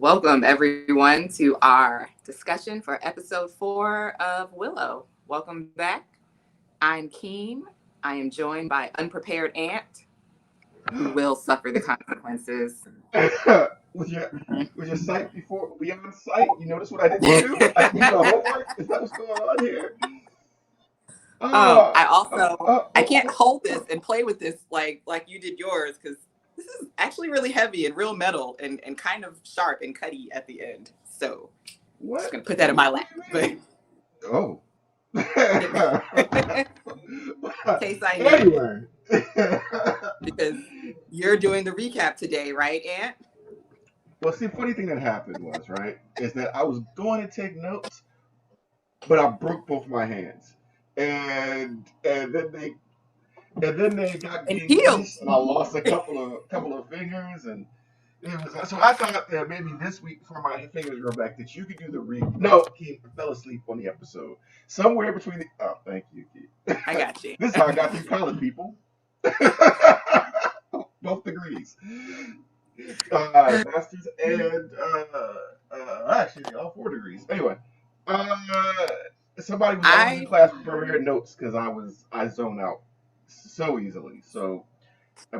Welcome, everyone, to our discussion for episode 4 of Willow. Welcome back. I'm Keem. I am joined by unprepared Ant, who will suffer the consequences. Was your sight before beyond sight? You notice what I didn't do? I did the homework. Is that what's going on here? I Uh, also I can't oh, hold this and play with this like you did yours because this is actually really heavy and real metal and kind of sharp and cutty at the end. So just what? gonna put that in my lap. What do But you mean? Oh. in case I need it. Anyway. Because you're doing the recap today, right, Ant? Well, see, funny thing that happened was, right, is that I was going to take notes, but I broke both my hands. And then they got And healed. gangrene, and I lost a couple of fingers, and it was so I thought that maybe this week before my fingers grow back that you could do the read. No, Keith, I fell asleep on the episode somewhere between the. Oh, thank you, Keith. I got you. This is how I got through college, people. Both degrees, masters and actually all 4 degrees. Anyway, uh, I was in I class preparing notes because I zone out so easily. So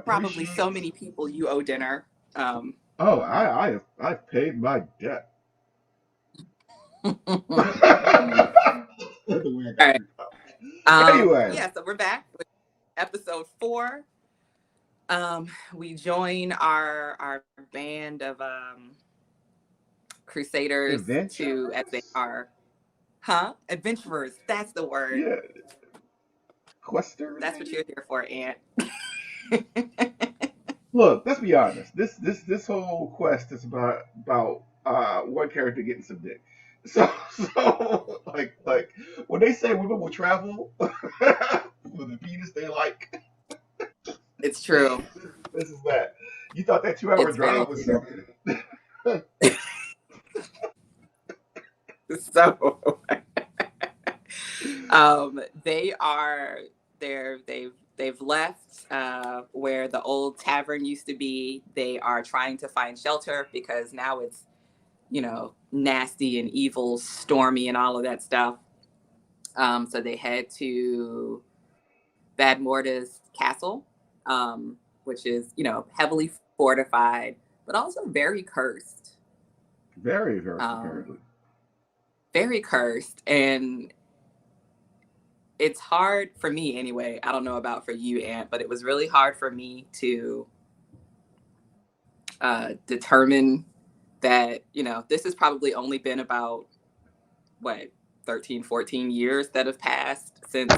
probably so appreciate. many people you owe dinner. Um, Oh, I've paid my debt. all The way I got right. through college. Anyway, Yeah, so we're back with episode 4. We join our band of crusaders to as they adventurers. are, adventurers. That's the word. Yeah, questers That's what maybe. you're here for, Ant. Look, let's be honest. This whole quest is about one character getting some dick. So like when they say women will travel with the penis they like, It's true. this is that. You thought that 2 hour It's very drive was true. something. So they are they've left where the old tavern used to be. They are trying to find shelter because now it's nasty and evil, stormy, and all of that stuff. So they head to Bad Morta's castle, which is heavily fortified, but also very cursed. Very versed, Um, apparently. very cursed, and it's hard for me anyway. I don't know about for you, Ant, but it was really hard for me to determine that, this has probably only been about, what, 13, 14 years that have passed since,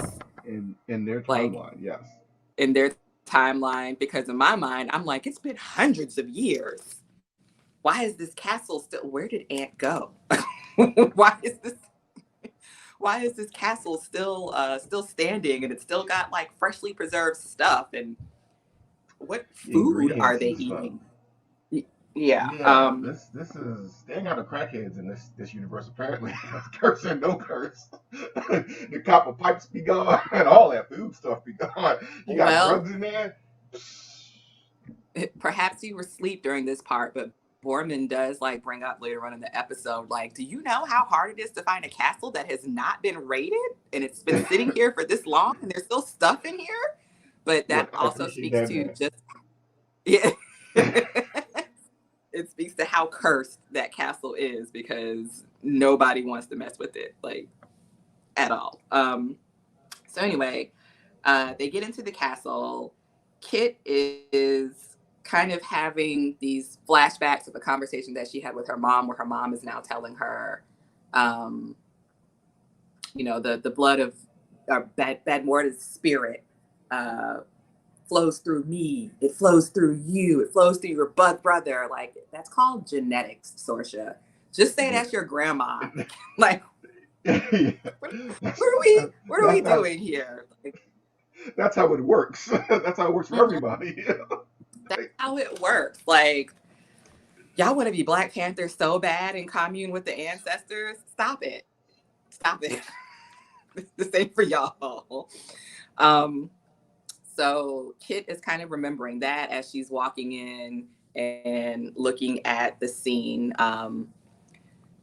In their like, timeline, yes. in their timeline, because in my mind, I'm like, it's been hundreds of years. Why is this castle still, where did Ant go? why is this why is this castle still standing and it's still got like freshly preserved stuff, and what food are Ingredients they and stuff. eating? Yeah. Yeah, this is they ain't got no crackheads in this universe apparently. Curse and no curse. The copper pipes be gone and all that food stuff be gone. You got Well, drugs in there. perhaps you were asleep during this part, but Borman does like bring up later on in the episode, like, do you know how hard it is to find a castle that has not been raided and it's been sitting here for this long and there's still stuff in here? But that Look, I also appreciate speaks that, to man. just, yeah. It speaks to how cursed that castle is because nobody wants to mess with it, like, at all. So anyway, they get into the castle. Kit is kind of having these flashbacks of a conversation that she had with her mom, where her mom is now telling her, um, the blood of Bad Morta's spirit uh, flows through me. It flows through you. It flows through your brother. Like, that's called genetics, Sorsha. Just say that's Yeah. your grandma. Like, Yeah. what, That's, what are we that's not doing here? Like, that's how it works. That's how it works for mhm, everybody. that's how it works. Like, y'all want to be Black Panthers so bad and commune with the ancestors? Stop it. Stop it. The same for y'all. Um, so Kit is kind of remembering that as she's walking in. and looking at the scene.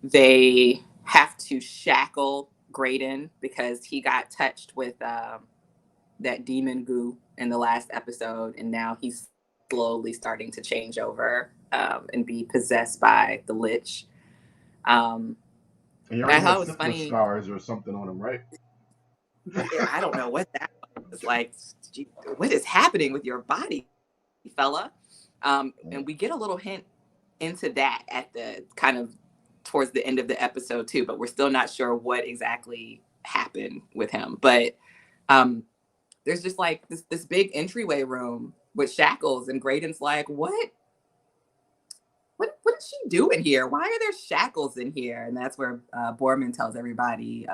They have to shackle Graydon because he got touched with that demon goo in the last episode, and now he's slowly starting to change over and be possessed by the Lich. Um, And he I already thought had it was syphilis funny. scars or something on him, right? I don't know what that was like. What is happening with your body, fella? And we get a little hint into that at the kind of towards the end of the episode too, but we're still not sure what exactly happened with him. But there's just like this big entryway room with shackles, and Graydon's like, what is she doing here? Why are there shackles in here? And that's where Borman tells everybody,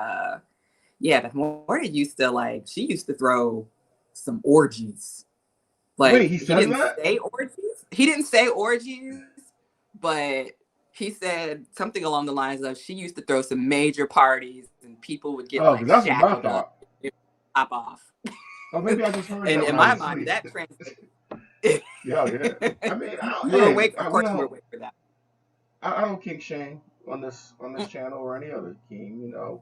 yeah, that Morta used to like, she used to throw some orgies. Wait, Like, he he says didn't that? say orgies. He didn't say orgies, but he said something along the lines of she used to throw some major parties and people would get Oh, like because that's what I shackled up, thought. pop off. Oh, maybe I just heard And that when in I was my mind, asleep. that translates. Yeah, yeah. I mean, You were hey, awake. Of we course, you were don't. awake for that. I don't kink shame on this channel or any other king. You know,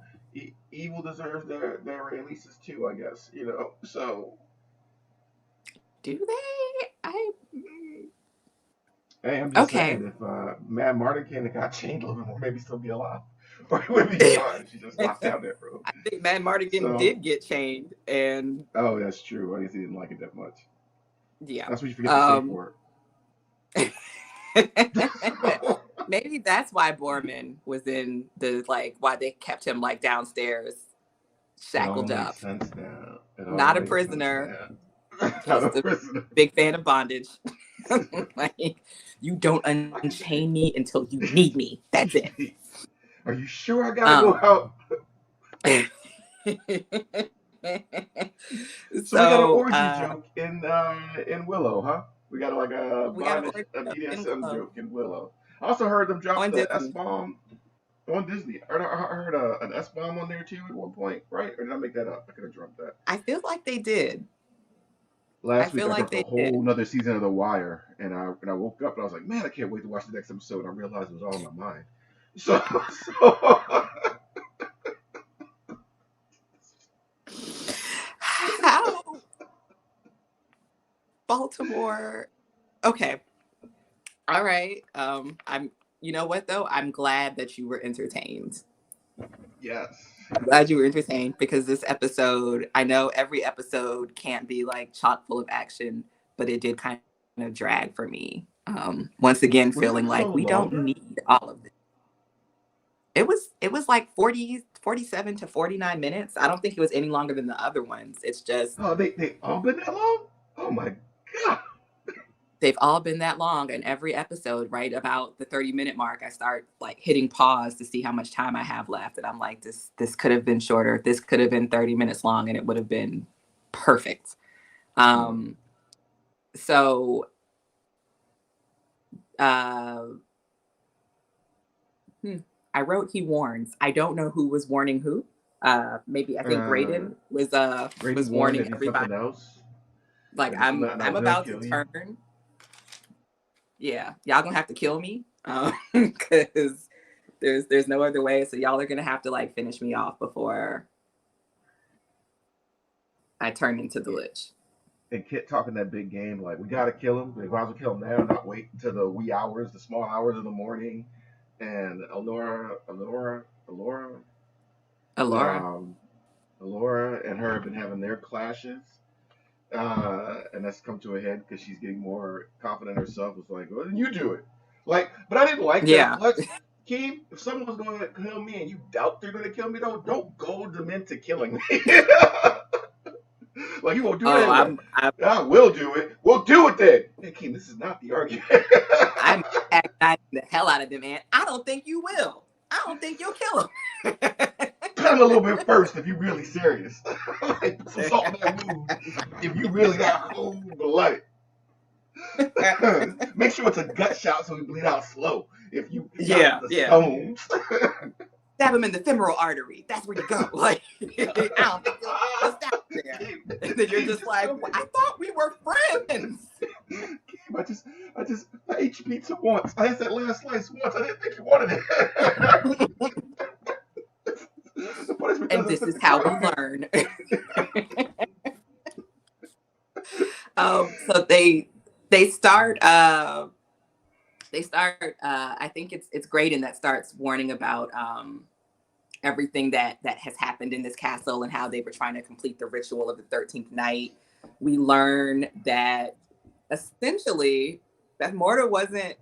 evil deserves their releases too. I guess you know. So, Do they? hey, I'm just Okay. saying, if Mad Martin had got chained a little bit more, maybe still be alive, or he would be fine. She just locked down there, bro. I think Mad Mardigan So, did get chained, and oh, that's true. I guess he didn't like it that much. yeah. That's what you forget the safe word. Maybe that's why Borman was in the like why they kept him like downstairs, It all shackled makes up. sense now. It all Not a makes sense prisoner, now. Not a just a prisoner. big fan of bondage. Like, you don't unchain me until you need me. That's it. Are you sure I gotta go out? So we got an So orgy joke in Willow, huh? We got like a we got an bondage, orgy a joke in BDSM Willow joke in Willow. I also heard them drop on the S Disney. bomb on Disney. I heard an S bomb on there too at one point, right? Or did I make that up? I could have dropped that. I feel like they did. I Last week feel I like dropped a they did. whole another season of The Wire, and I woke up and I was like, man, I can't wait to watch the next episode. And I realized it was all in my mind. So How Baltimore? Okay, all right. I'm. You know what though? I'm glad that you were entertained. yes. I'm glad you were entertained because this episode, I know every episode can't be like chock full of action, but it did kind of drag for me. Once again, Was this feeling like episode we don't longer? need all of this. It was like 47 to 49 minutes. I don't think it was any longer than the other ones. It's just Oh, they all been that long? Oh my god. they've all been that long, and every episode right about the 30-minute mark I start like hitting pause to see how much time I have left, and I'm like, this could have been shorter. This could have been 30 minutes long and it would have been perfect. So uh I wrote he warns. I don't know who was warning who. Maybe I think Uh, Graydon Grady was warned that warning he's everybody. something else. Like, That if you let I'm out, they'll about to kill you. turn. Yeah, y'all gonna have to kill me because there's no other way. So y'all are gonna have to like finish me off before I turn into the Yeah. Lich. And Kit talking that big game, like, we gotta kill him. We might as well kill him now, not wait until the wee hours, the small hours of the morning. And Alora. um, Alora and her have been having their clashes. And that's come to a head because she's getting more confident in herself. It's like, well, then you do it. Like, but I didn't like that Yeah. flex. Keem, if someone's going to kill me and you doubt they're going to kill me, don't goad them into killing me. Like, you won't do it anyway. I will do it. We'll do it then. Hey, Keem, this is not the argument. I'm agonizing the hell out of them, man. I don't think you will. I don't think you'll kill him. Cut him a little bit first if you're really serious. Like, put some salt in that wound if you really got cold blooded. Make sure it's a gut shot so we bleed out slow. If you got the stones. Stab him in the femoral artery. That's where you go. Like, I don't think you'll stab there. And then you're just like, I thought we were friends. I ate your pizza once. I had that last slice once. I didn't think you wanted it. The punishment And doesn't this fit is the how we crime. learn. So they start I think it's Graydon that starts warning about everything that has happened in this castle and how they were trying to complete the ritual of the 13th night. We learn that essentially that Morta wasn't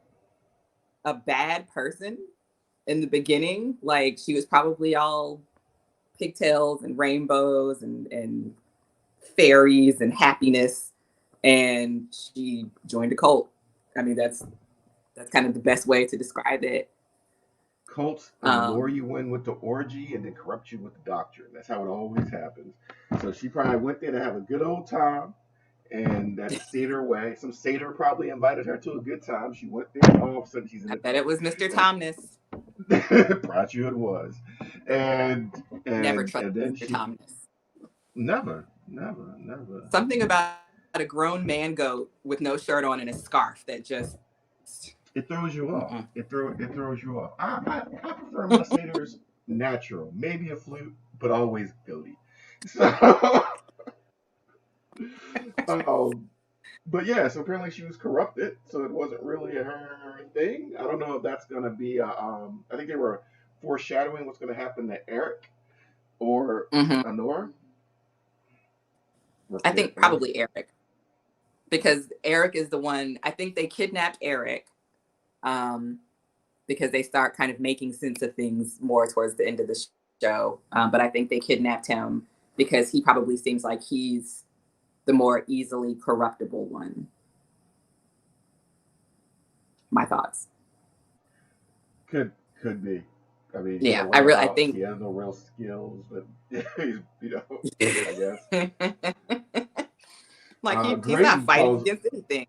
a bad person in the beginning. Like she was probably all pigtails and rainbows and fairies and happiness, and she joined a cult. I mean, that's kind of the best way to describe it. Cults allure Um, you in with the orgy and then corrupt you with the doctrine. That's how it always happens. So she probably went there to have a good old time, and that stayed her way. Some satyr probably invited her to a good time. She went there, and all of a sudden she's in I the bet it cult. was Mr. And Thomas. brought you it was, and Never and trusted then Mr. she Thomas. never. Something about a grown man goat with no shirt on and a scarf that just It throws you off. mm-mm. It throws you off. I prefer my satyrs natural, maybe a flute, but always goatee. So, um, but yeah, so apparently she was corrupted, so it wasn't really her thing. I don't know if that's gonna be. I think they were foreshadowing what's gonna happen to Eric or Mm-hmm. Honor. I Yeah, think probably Eric, because Eric is the one. I think they kidnapped Eric um, because they start kind of making sense of things more towards the end of the show. But I think they kidnapped him because he probably seems like he's the more easily corruptible one. My thoughts. could could be. I mean, he Yeah, don't wear a I house. think. He has no real skills, but he's I guess. Like he's not Graydon fighting calls against anything.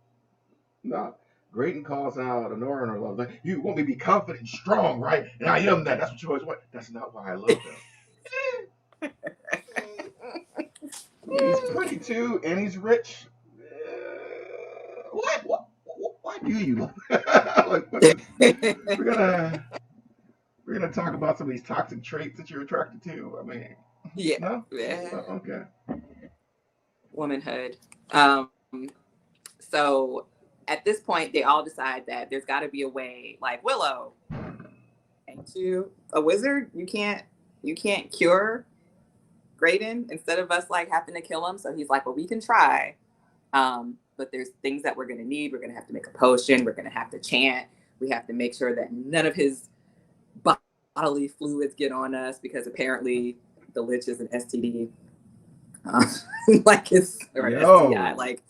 no. Graydon calls out Honora and her love. Like, you want me to be confident and strong, right? And I am that. That's what you always want. That's not why I love them. He's pretty too, and he's rich. Why do you love? Like, we're gonna we're gonna talk about some of these toxic traits that you're attracted to. I mean, Yeah, no, yeah, okay. womanhood. So at this point, they all decide that there's got to be a way. Like Willow, ain't you a wizard? You can't cure Graydon instead of us like having to kill him. So he's like, well, we can try. But there's things that we're gonna need. We're gonna have to make a potion. We're gonna have to chant. We have to make sure that none of his bodily fluids get on us because apparently the lich is an STD, uh, like it's or an STI, Yo, like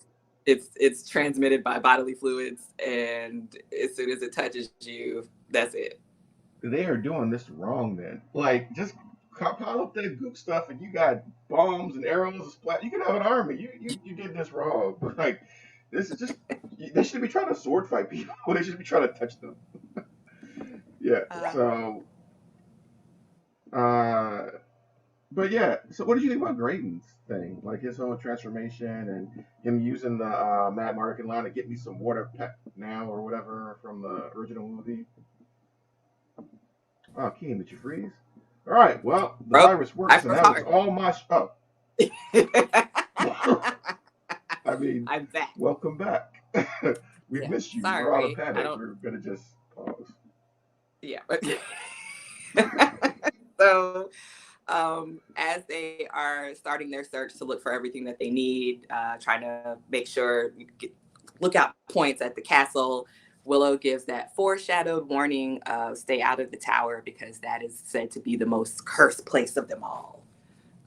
it's transmitted by bodily fluids, and as soon as it touches you, that's it. they are doing this wrong. Then, like, just pile up that goop stuff, and you got bombs and arrows and splat. You can have an army. You did this wrong. Like, this is just they should be trying to sword fight people. They should be trying to touch them. Yeah. Uh, So, uh, but yeah. So, what did you think about Graydon's thing? Like his whole transformation and him using the Matt Mardigan line to get me some water pet now or whatever from the original movie. Oh, Keen, did you freeze? All right. Well, the bro, virus works, I so froze now it's hard. all my. Oh, I mean, I'm back. welcome back. We Yeah, missed you. We were out of sorry. I panic. don't. We were gonna just pause. Yeah, but so as they are starting their search to look for everything that they need, trying to make sure lookout points at the castle, Willow gives that foreshadowed warning of stay out of the tower because that is said to be the most cursed place of them all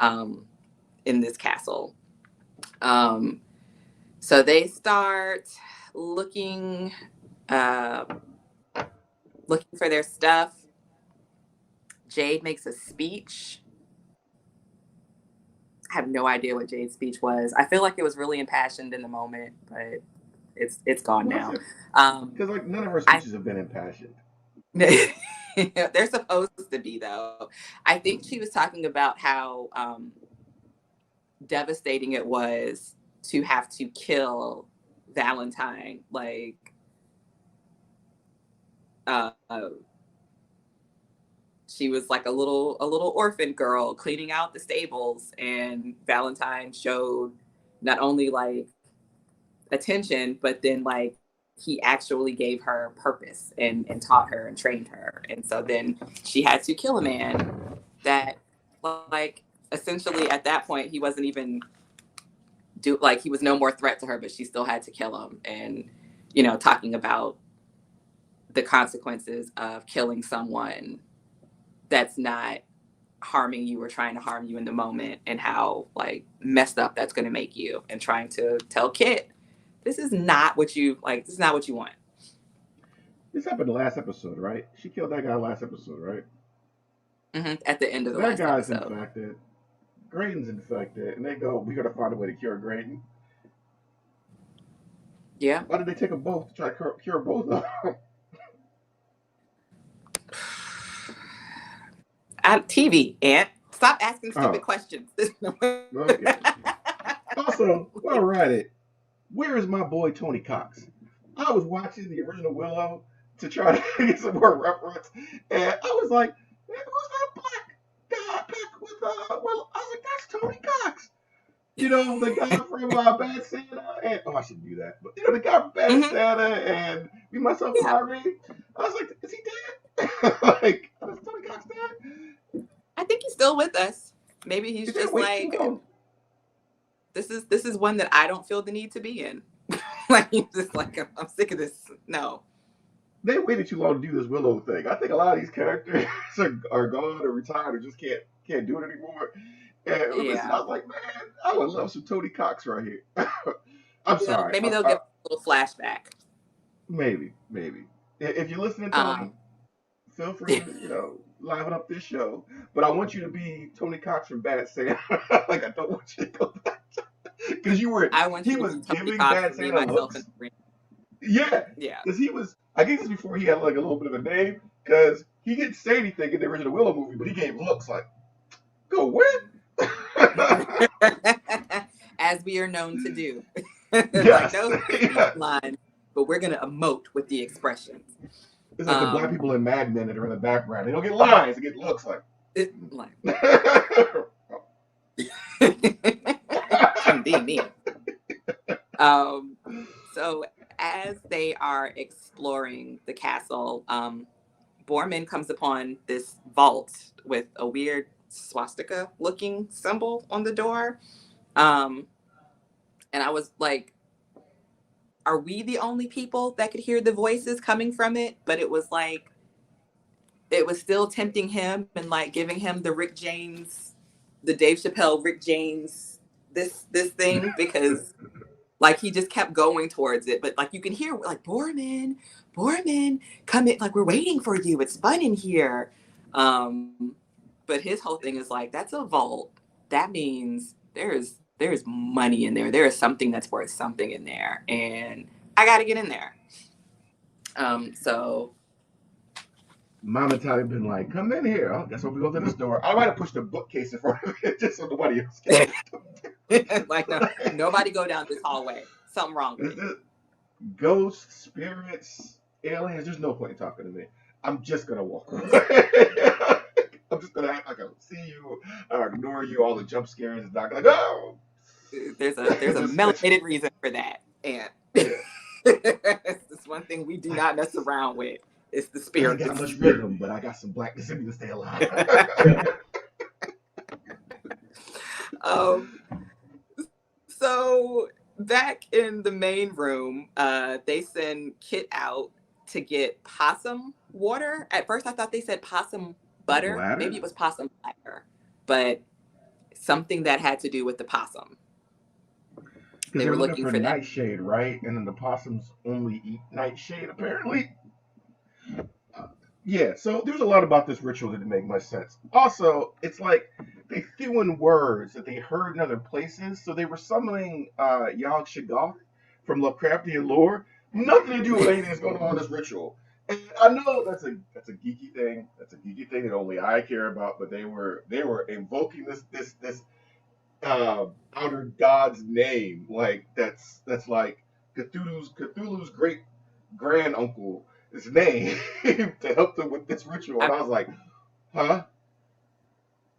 um, in this castle. Um, so they start looking uh, looking for their stuff. Jade makes a speech. I have no idea what Jade's speech was. I feel like it was really impassioned in the moment, but it's gone Well, now. because like none of our I speeches have been impassioned. they're supposed to be though. I think she was talking about how devastating it was to have to kill Valentine, like uh, she was like a little orphan girl cleaning out the stables, and Valentine showed not only like attention, but then like he actually gave her purpose and taught her and trained her. And so then she had to kill a man that, like, essentially at that point he wasn't even like he was no more threat to her, but she still had to kill him. And talking about the consequences of killing someone that's not harming you or trying to harm you in the moment, and how like messed up that's going to make you, and trying to tell Kit, this is not what you like, this is not what you want. This happened the last episode, right? She killed that guy last episode, right? At the end of So the that last guy's episode. infected. Graydon's infected, and they go, "We gotta find a way to cure Graydon." Yeah. Why did they take them both to try to cure both of them? TV, Aunt. Stop asking stupid Oh, questions. okay. Also, while we're at it, where is my boy Tony Cox? I was watching the original Willow to try to get some more reference, and I was like, "Man, who's that black guy back with Willow?" I was like, "That's Tony Cox." The guy from Bad Santa, and I shouldn't do that, but the guy from Bad Hmm. Santa and Me, Myself, and Yeah, Irene. I was like, is he dead? Like, is Tony Cox dead? I think he's still with us. Maybe he's Is they just wait too like, long? this is one that I don't feel the need to be in. Like he's just like, I'm sick of this. No. They waited too long to do this Willow thing. I think a lot of these characters are gone or retired or just can't do it anymore. And listen, I Yeah. was like, man, I would love some Tony Cox right here. I'm sorry. Maybe they'll give us a little flashback. Maybe. If you're listening, Tony, Um, feel free to liven up this show. But I want you to be Tony Cox from Bad Santa. Like I don't want you to go back because I want he you to was be Tony giving Cox Bad for Me, Santa Myself, and looks. Irene. Yeah, Yeah. because he was. I guess this before he had like a little bit of a name because he didn't say anything in the original Willow movie, but he gave looks like go where? As we are known to do. Like Yes, no speech yes. line, but we're gonna emote with the expressions. It's like the black Um, people in Mad Men that are in the background. They don't get lines; they get looks like. like shouldn't be me. Um, so as they are exploring the castle, Borman comes upon this vault with a weird swastika looking symbol on the door. Um, and I was like, are we the only people that could hear the voices coming from it? But it was like, it was still tempting him and like giving him the Rick James, the Dave Chappelle, Rick James, this thing, because like he just kept going towards it. But like you can hear like Borman, come in, like we're waiting for you. It's fun in here. But his whole thing is like, that's a vault. That means there's money in there. There is something that's worth something in there, and I got to get in there. So Mom and Toddy been like, "Come in here." Oh, guess what? We go to this door. I might have pushed the bookcase in front of it just so nobody else can. like no, nobody go down this hallway. Something wrong with it. Ghosts, spirits, aliens. There's no point in talking to me. I'm just gonna walk away. I'm just gonna act like I don't see you. I ignore you. All the jump scares. It's not like, oh. There's a melanated reason for that, and Yeah. it's one thing we do not mess around with. It's the I ain't got spirits. much rhythm, but I got some blackness in me to stay alive. um, so back in the main room, they send Kit out to get possum water. At first, I thought they said possum butter. Maybe Bladder? it was possum butter, but something that had to do with the possum. Because They they were were looking looking for for that. nightshade, right? And then the possums only eat nightshade, apparently. Yeah, so there's a lot about this ritual that didn't make much sense. Also, it's like they threw in words that they heard in other places, so they were summoning Yog Shagath from Lovecraftian lore. Nothing to do with anything that's going on in this ritual. And I know that's a geeky thing. That's a geeky thing that only I care about. But they were invoking this outer god's name, like that's like Cthulhu's great grand uncle his name to help them with this ritual. And I was like, huh?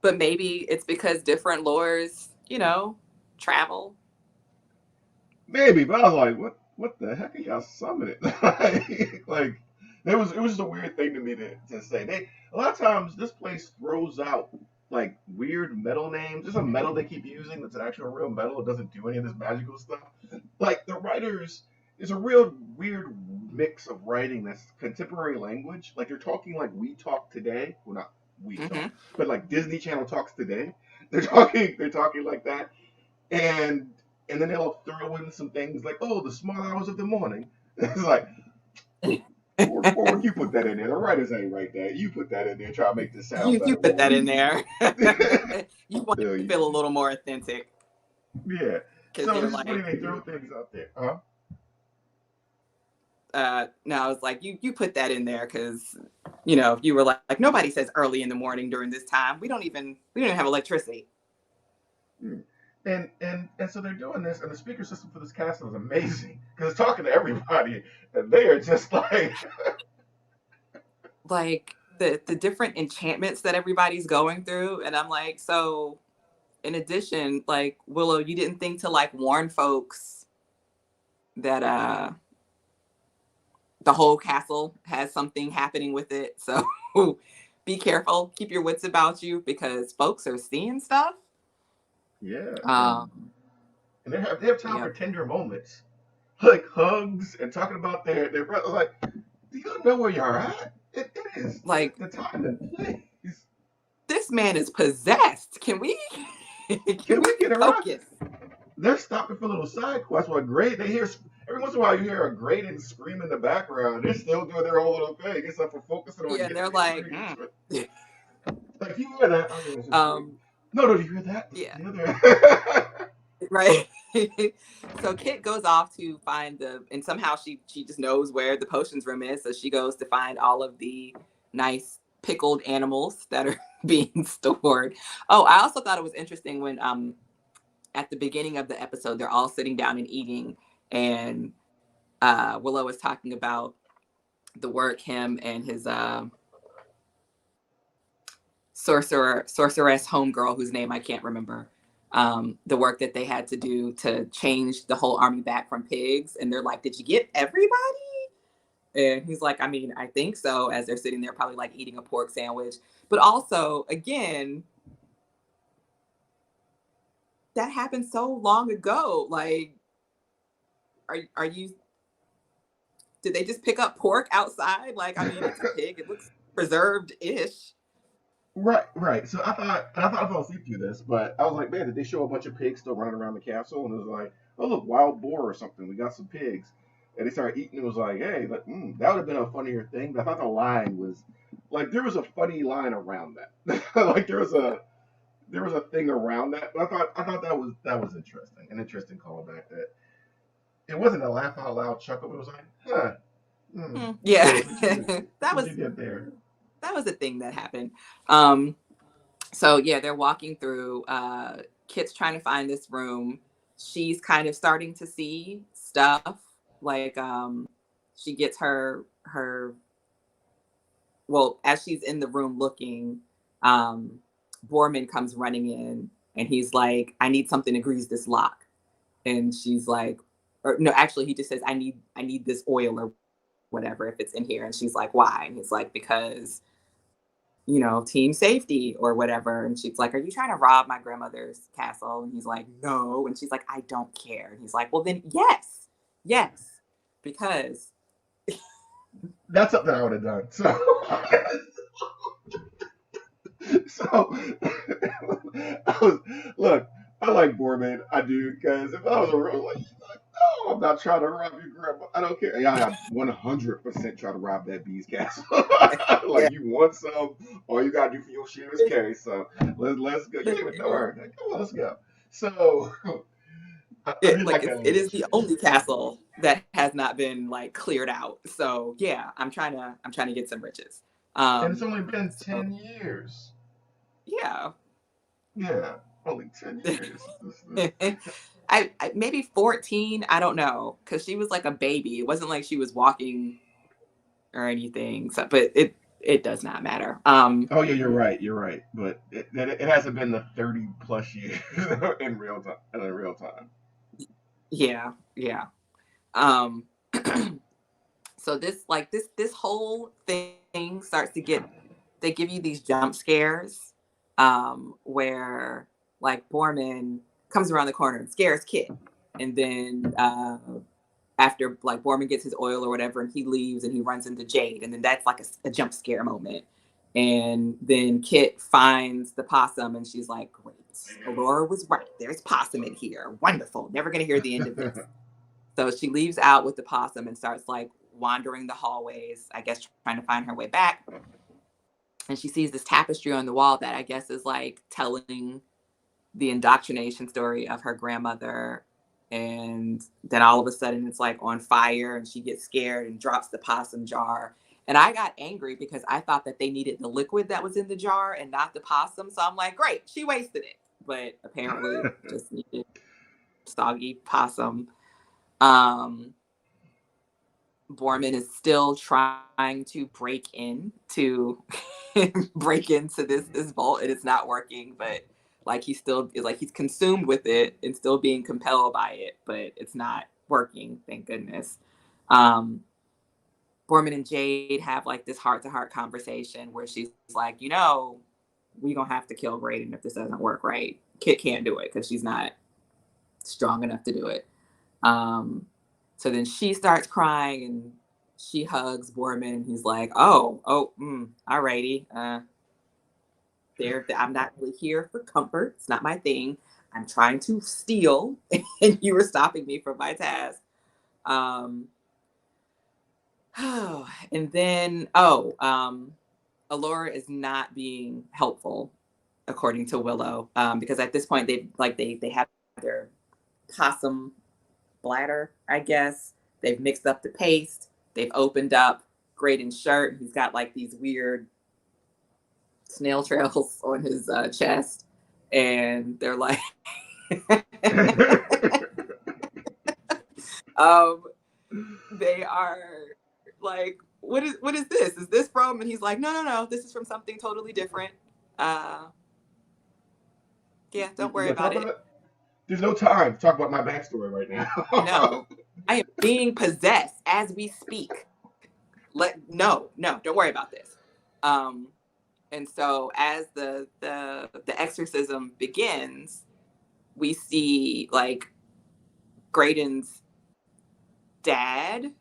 But maybe it's because different lores, travel. Maybe, but I was like, what the heck are y'all summoning? like it was just a weird thing to me to say. A lot of times this place throws out like weird metal names. There's a metal they keep using that's an actual real metal. It doesn't do any of this magical stuff. Like the writers, it's a real weird mix of writing that's contemporary language. Like they're talking like we talk today. Well, not we Mm-hmm. talk, but like Disney Channel talks today. They're talking like that, and and then they'll throw in some things like, oh, the small hours of the morning. It's like, forward, you put that in there. The writers ain't right there. You put that in there, try to make this sound You better. put that Forward, in there. You want it you, to feel a little more authentic yeah. because So you're it's just funny like, they throw things out there. Huh? no, I was like, you put that in there because you were like nobody says early in the morning during this time. We don't even have electricity. Hmm. And so they're doing this, and the speaker system for this castle is amazing because it's talking to everybody, and they are just like, Like the different enchantments that everybody's going through, and I'm like, so in addition, like Willow, you didn't think to like warn folks that the whole castle has something happening with it. So be careful, keep your wits about you because folks are seeing stuff. yeah, Um, and they have time for yep. tender moments, like hugs and talking about their brother. Like, do you know where you're at? It is Like the time and place. this man is possessed. Can we can Can we we get around? focus? They're stopping for little side quests. What great? They hear every once in a while you hear a grating scream in the background. They're still doing their own little thing, except for focusing on Yeah, and getting they're the like, ingredients. Like you hear that? Oh, this is great. um, No, no, do you hear that? yeah, The other. right. So Kit goes off to find and somehow she just knows where the potions room is. So she goes to find all of the nice pickled animals that are being stored. Oh, I also thought it was interesting when at the beginning of the episode they're all sitting down and eating, and Willow is talking about the work him and his sorceress homegirl whose name I can't remember. The work that they had to do to change the whole army back from pigs, and they're like, "Did you get everybody?" And he's like, "I mean, I think so." As they're sitting there, probably like eating a pork sandwich, but also, again, that happened so long ago. Like, are you? Did they just pick up pork outside? Like, I mean, it's a pig. It looks preserved-ish. Right, right. So I thought I fell asleep through this, but I was like, man, did they show a bunch of pigs still running around the castle? And it was like, oh look, wild boar or something. We got some pigs, and they started eating. It was like, hey, like, that would have been a funnier thing. But I thought the line was like there was a funny line around that. Like there was a thing around that. But I thought that was interesting, an interesting callback. That it wasn't a laugh out loud chuckle. But it was like, huh, Yeah, that what was you get there? that was a thing that happened. Um, so yeah, they're walking through. Kit's trying to find this room. She's kind of starting to see stuff. Like she gets her well, as she's in the room looking, um, Borman comes running in and he's like, "I need something to grease this lock." And she's like, or no, actually, he just says, "I need this oil or whatever if it's in here." And she's like, "Why?" And he's like, "Because team safety or whatever." And she's like, "Are you trying to rob my grandmother's castle?" And he's like, "No." And she's like, "I don't care." And he's like, "Well, then, yes, yes, because That's something I would have done. So, so I was look. I like Borman. I do because if I was a real like, no, I'm not trying to rob your grandma. I don't care. Yeah, I 100% try to rob that bee's castle. yeah, Like you want some, all you gotta do for your share is carry some. Let's go. You don't even know her. Like, come on, let's go. So I did like like that it little is the extra only bit. castle that has not been like cleared out. So yeah, I'm trying to get some riches. And it's Um, only been so 10 years. yeah. Yeah, only 10 years. I I maybe 14. I don't know, because she was like a baby. It wasn't like she was walking or anything. So, but it does not matter. Oh yeah, you're right. You're right. But it hasn't been the 30+ years in real time. In real time. Yeah, yeah. Um, so this whole thing starts to get. They give you these jump scares, where like Borman comes around the corner and scares Kit, and then after like Borman gets his oil or whatever, and he leaves and he runs into Jade, and then that's like a jump scare moment. And then Kit finds the possum, and she's like, "Great, Alora was right. There's possum in here. Wonderful. Never gonna hear the end of this." So she leaves out with the possum and starts like wandering the hallways, I guess trying to find her way back. And she sees this tapestry on the wall that I guess is like telling the indoctrination story of her grandmother. And then all of a sudden it's like on fire, and she gets scared and drops the possum jar. And I got angry because I thought that they needed the liquid that was in the jar and not the possum. So I'm like, great, she wasted it. But apparently just needed soggy possum. Um, Borman is still trying to break in to break into this vault, and it's not working. But like he still is like he's consumed with it and still being compelled by it, but it's not working. Thank goodness. Um, Borman and Jade have like this heart to heart conversation where she's like, we gonna have to kill Graydon if this doesn't work right. Kit can't do it because she's not strong enough to do it. Um, so then she starts crying and she hugs Borman, and he's like, alrighty. I'm not really here for comfort. It's not my thing. I'm trying to steal, and you were stopping me from my task. Um, and then, Alora is not being helpful, according to Willow, because at this point they have their possum bladder, I guess. They've mixed up the paste. They've opened up Graydon's shirt. He's got like these weird snail trails on his chest, and they're like, um, they are like, what is this? Is this from? And he's like, no, this is from something totally different. Uh, yeah, don't You worry gonna talk about about it. it? There's no time to talk about my backstory right now. No, I am being possessed as we speak. No, don't worry about this. Um, and so as the exorcism begins, we see like Graydon's dad,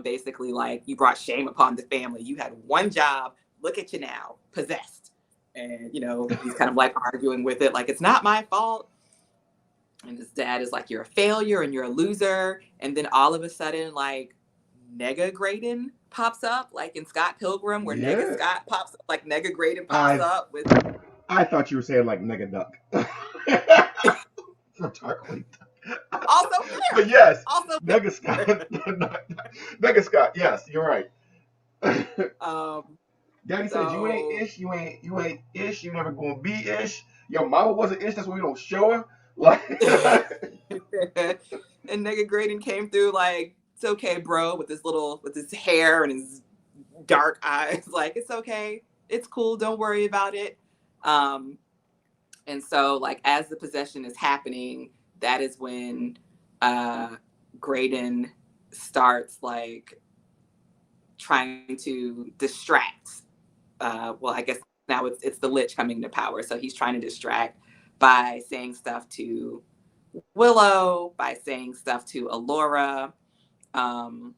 basically like, you brought shame upon the family. You had one job. Look at you now, possessed. And he's kind of like arguing with it, like it's not my fault. And his dad is like, you're a failure and you're a loser. And then all of a sudden, like Nega Graydon pops up, like in Scott Pilgrim, where Nega Yeah. Scott pops up, like Nega Graydon pops I up with I thought you were saying like Mega Duck. From Darkwing Duck. also But fair. yes, Also fair. Mega Scott. Mega Scott, yes, you're right. Um, Daddy said you ain't so ish, you ain't ish, you never gonna be ish. Your mama wasn't ish, that's why we don't show her. Like and Nega Graydon came through like, it's okay, bro, with his hair and his dark eyes. Like, it's okay. It's cool. Don't worry about it. Um, and so like as the possession is happening, that is when Graydon starts like trying to distract. I guess now it's the Lich coming to power, so he's trying to distract by saying stuff to Willow, by saying stuff to Alora. Um,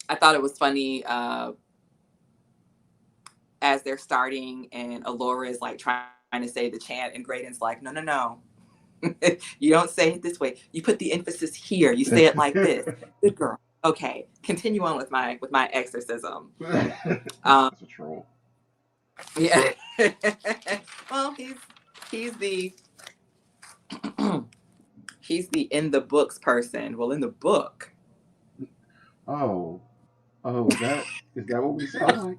I thought it was funny as they're starting, and Alora is like trying to say the chant, and Graydon's like, no. You don't say it this way. You put the emphasis here. You say it like this. Good girl. Okay, continue on with my exorcism. Um, That's a troll. yeah. Well, he's the he's the in the books person. Well, in the book, Oh. Oh, is that what we sound like?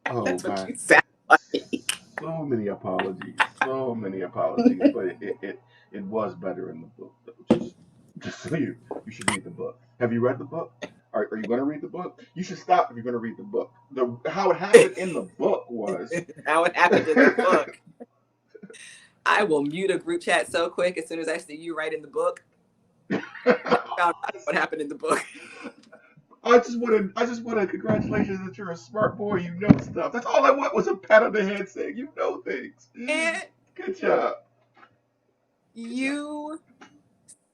Oh that's what my. you sound like. So many apologies. So many apologies. But it was better in the book though. Just so you should read the book. Have you read the book? Are you going to read the book? You should stop if you're going to read the book. How it happened in the book was How it happened in the book. I will mute a group chat so quick as soon as I see you write in the book. Found out what happened in the book. I just wanted congratulations that you're a smart boy. You know stuff. That's all I want was a pat on the head saying you know things. And Good job. you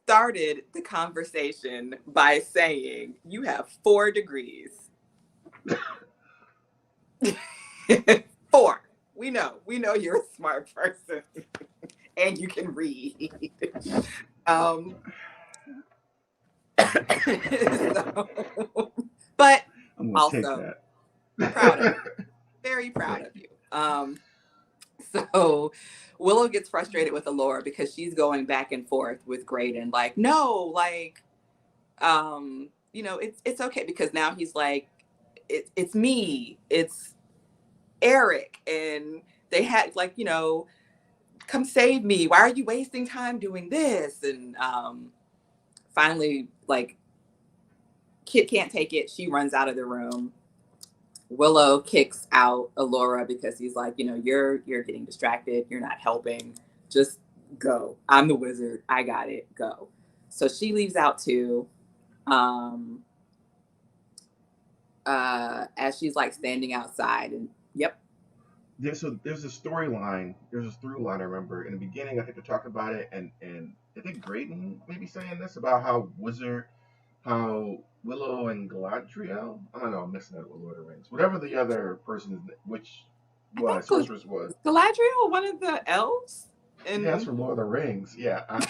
started the conversation by saying you have 4 degrees. 4. We know you're a smart person and you can read. So, but also proud of you. Very proud of you. So Willow gets frustrated with Allura because she's going back and forth with Graydon, like, no, like, it's okay, because now he's like, it's me, it's Eric, and they had, like, come save me. Why are you wasting time doing this? And finally, like, Kit can't take it. She runs out of the room. Willow kicks out Allura because he's like, you're getting distracted. You're not helping. Just go. I'm the wizard. I got it. Go. So she leaves out too. As she's like standing outside, and yep. There's a storyline. There's a through line. I remember in the beginning. I think they're talking about it, and I think Graydon may be saying this about how Willow and Galadriel. I don't know. I'm missing that with Lord of the Rings. Whatever the other person, which sorceress was. Galadriel, one of the elves. Yeah, that's from Lord of the Rings. Yeah, I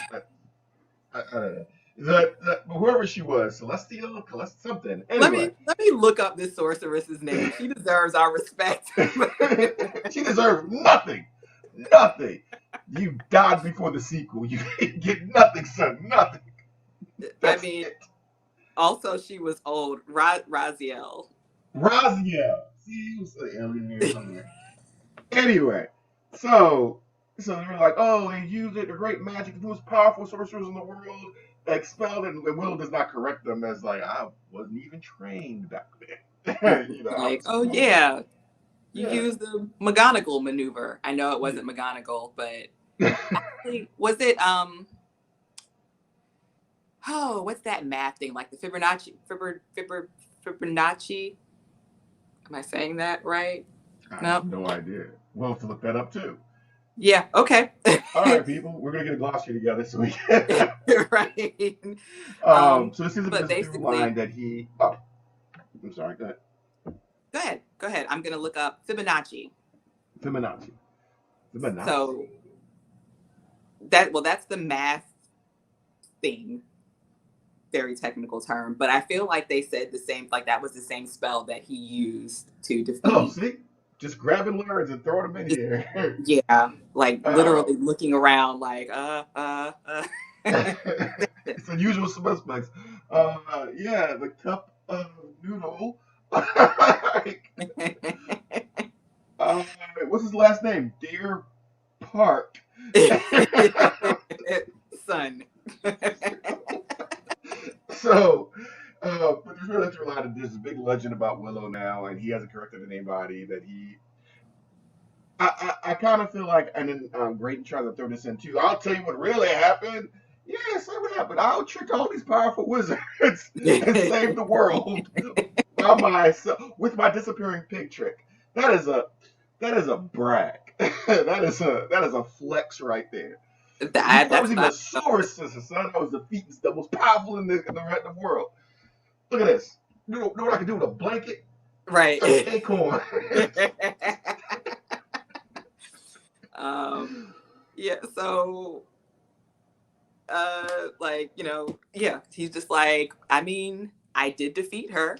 don't know. That whoever she was, Celestial, something. Anyway. Let me look up this sorceress's name. She deserves our respect. She deserves nothing. Nothing. You died before the sequel. You get nothing, son. Nothing. That's also she was old. Raziel. See, he was an alien here somewhere. Anyway, so they were like, oh, they used it, the great magic, the most powerful sorcerers in the world, expelled it, and Will does not correct them as like, I wasn't even trained back then. Like, oh yeah, you used the McGonagall maneuver. I know it wasn't McGonagall, but actually, was it what's that math thing? Like the Fibonacci? Am I saying that right? I have no idea. We'll have to look that up too. Yeah, okay. All right, people. We're going to get a glossary together so we can. Right. So this is a through line that he. Oh, I'm sorry. Go ahead. Go ahead. I'm going to look up Fibonacci. So that's the math thing. Very technical term, but I feel like they said the same, like that was the same spell that he used to defeat. Oh, see? Just grabbing words and throwing them in here. Yeah, like literally looking around like, It's unusual suspects. Yeah, the cup of noodle. What's his last name? Deer Park. Son. So, but there's really a lot of there's a big legend about Willow now, and he hasn't corrected anybody that he. I kind of feel like, and then Graydon tries to throw this in too. I'll tell you what really happened. Yeah, say what happened. I'll trick all these powerful wizards and save the world by myself with my disappearing pig trick. That is a brag. that is a flex right there. That was even a sorcerer, son. That was the most powerful in the world. Look at this. You know what I can do with a blanket? Right. An acorn. Yeah, so he's just like, I mean, I did defeat her.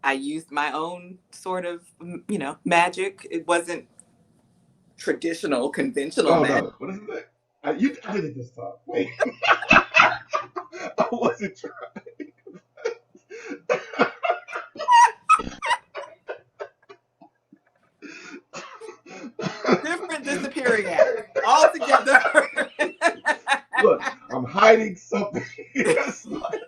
I used my own sort of, magic. It wasn't traditional, conventional magic. No. What is it? I did this time. Wait. I wasn't trying. Different disappearing act altogether. Look, I'm hiding something. It's like,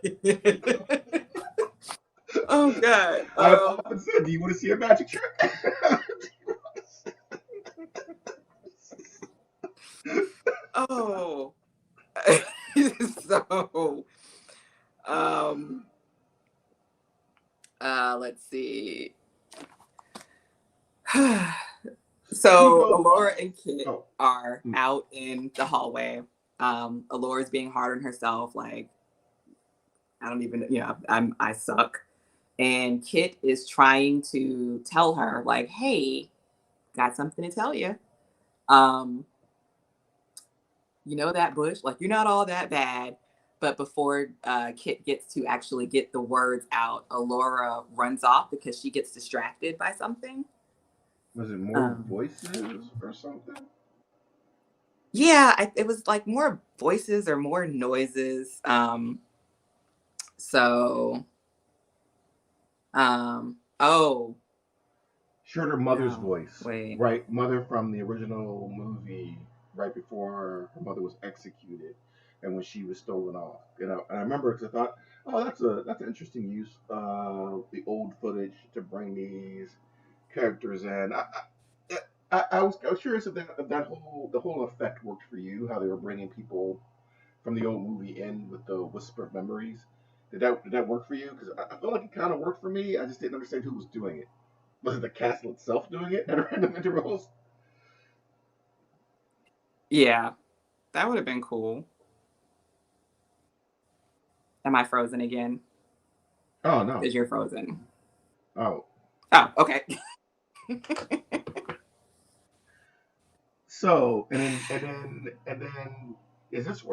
Oh God. I've often said, do you want to see a magic trick? Oh. So um let's see. You So know, Alora and Kit oh, are out in the hallway. Alora's being hard on herself, like I don't even, I suck. And Kit is trying to tell her, like, hey, got something to tell you. Um, you know that bush, like you're not all that bad. But before Kit gets to actually get the words out, Alora runs off because she gets distracted by something. was it more Um, voices or something? yeah, it was like more voices or more noises. So, oh, She heard her mother's no, voice, wait. right? Mother from the original movie, right before her mother was executed, and when she was stolen off. And I remember because I thought, oh, that's an interesting use of the old footage to bring these characters in. I was curious if that whole the whole effect worked for you, how they were bringing people from the old movie in with the whisper of memories. Did that work for you? Because I felt like it kind of worked for me. I just didn't understand who was doing it. Was it the castle itself doing it at random intervals? Yeah, that would have been cool. Am I frozen again? Oh no. Because you're frozen. Oh. Oh, okay. So and then is this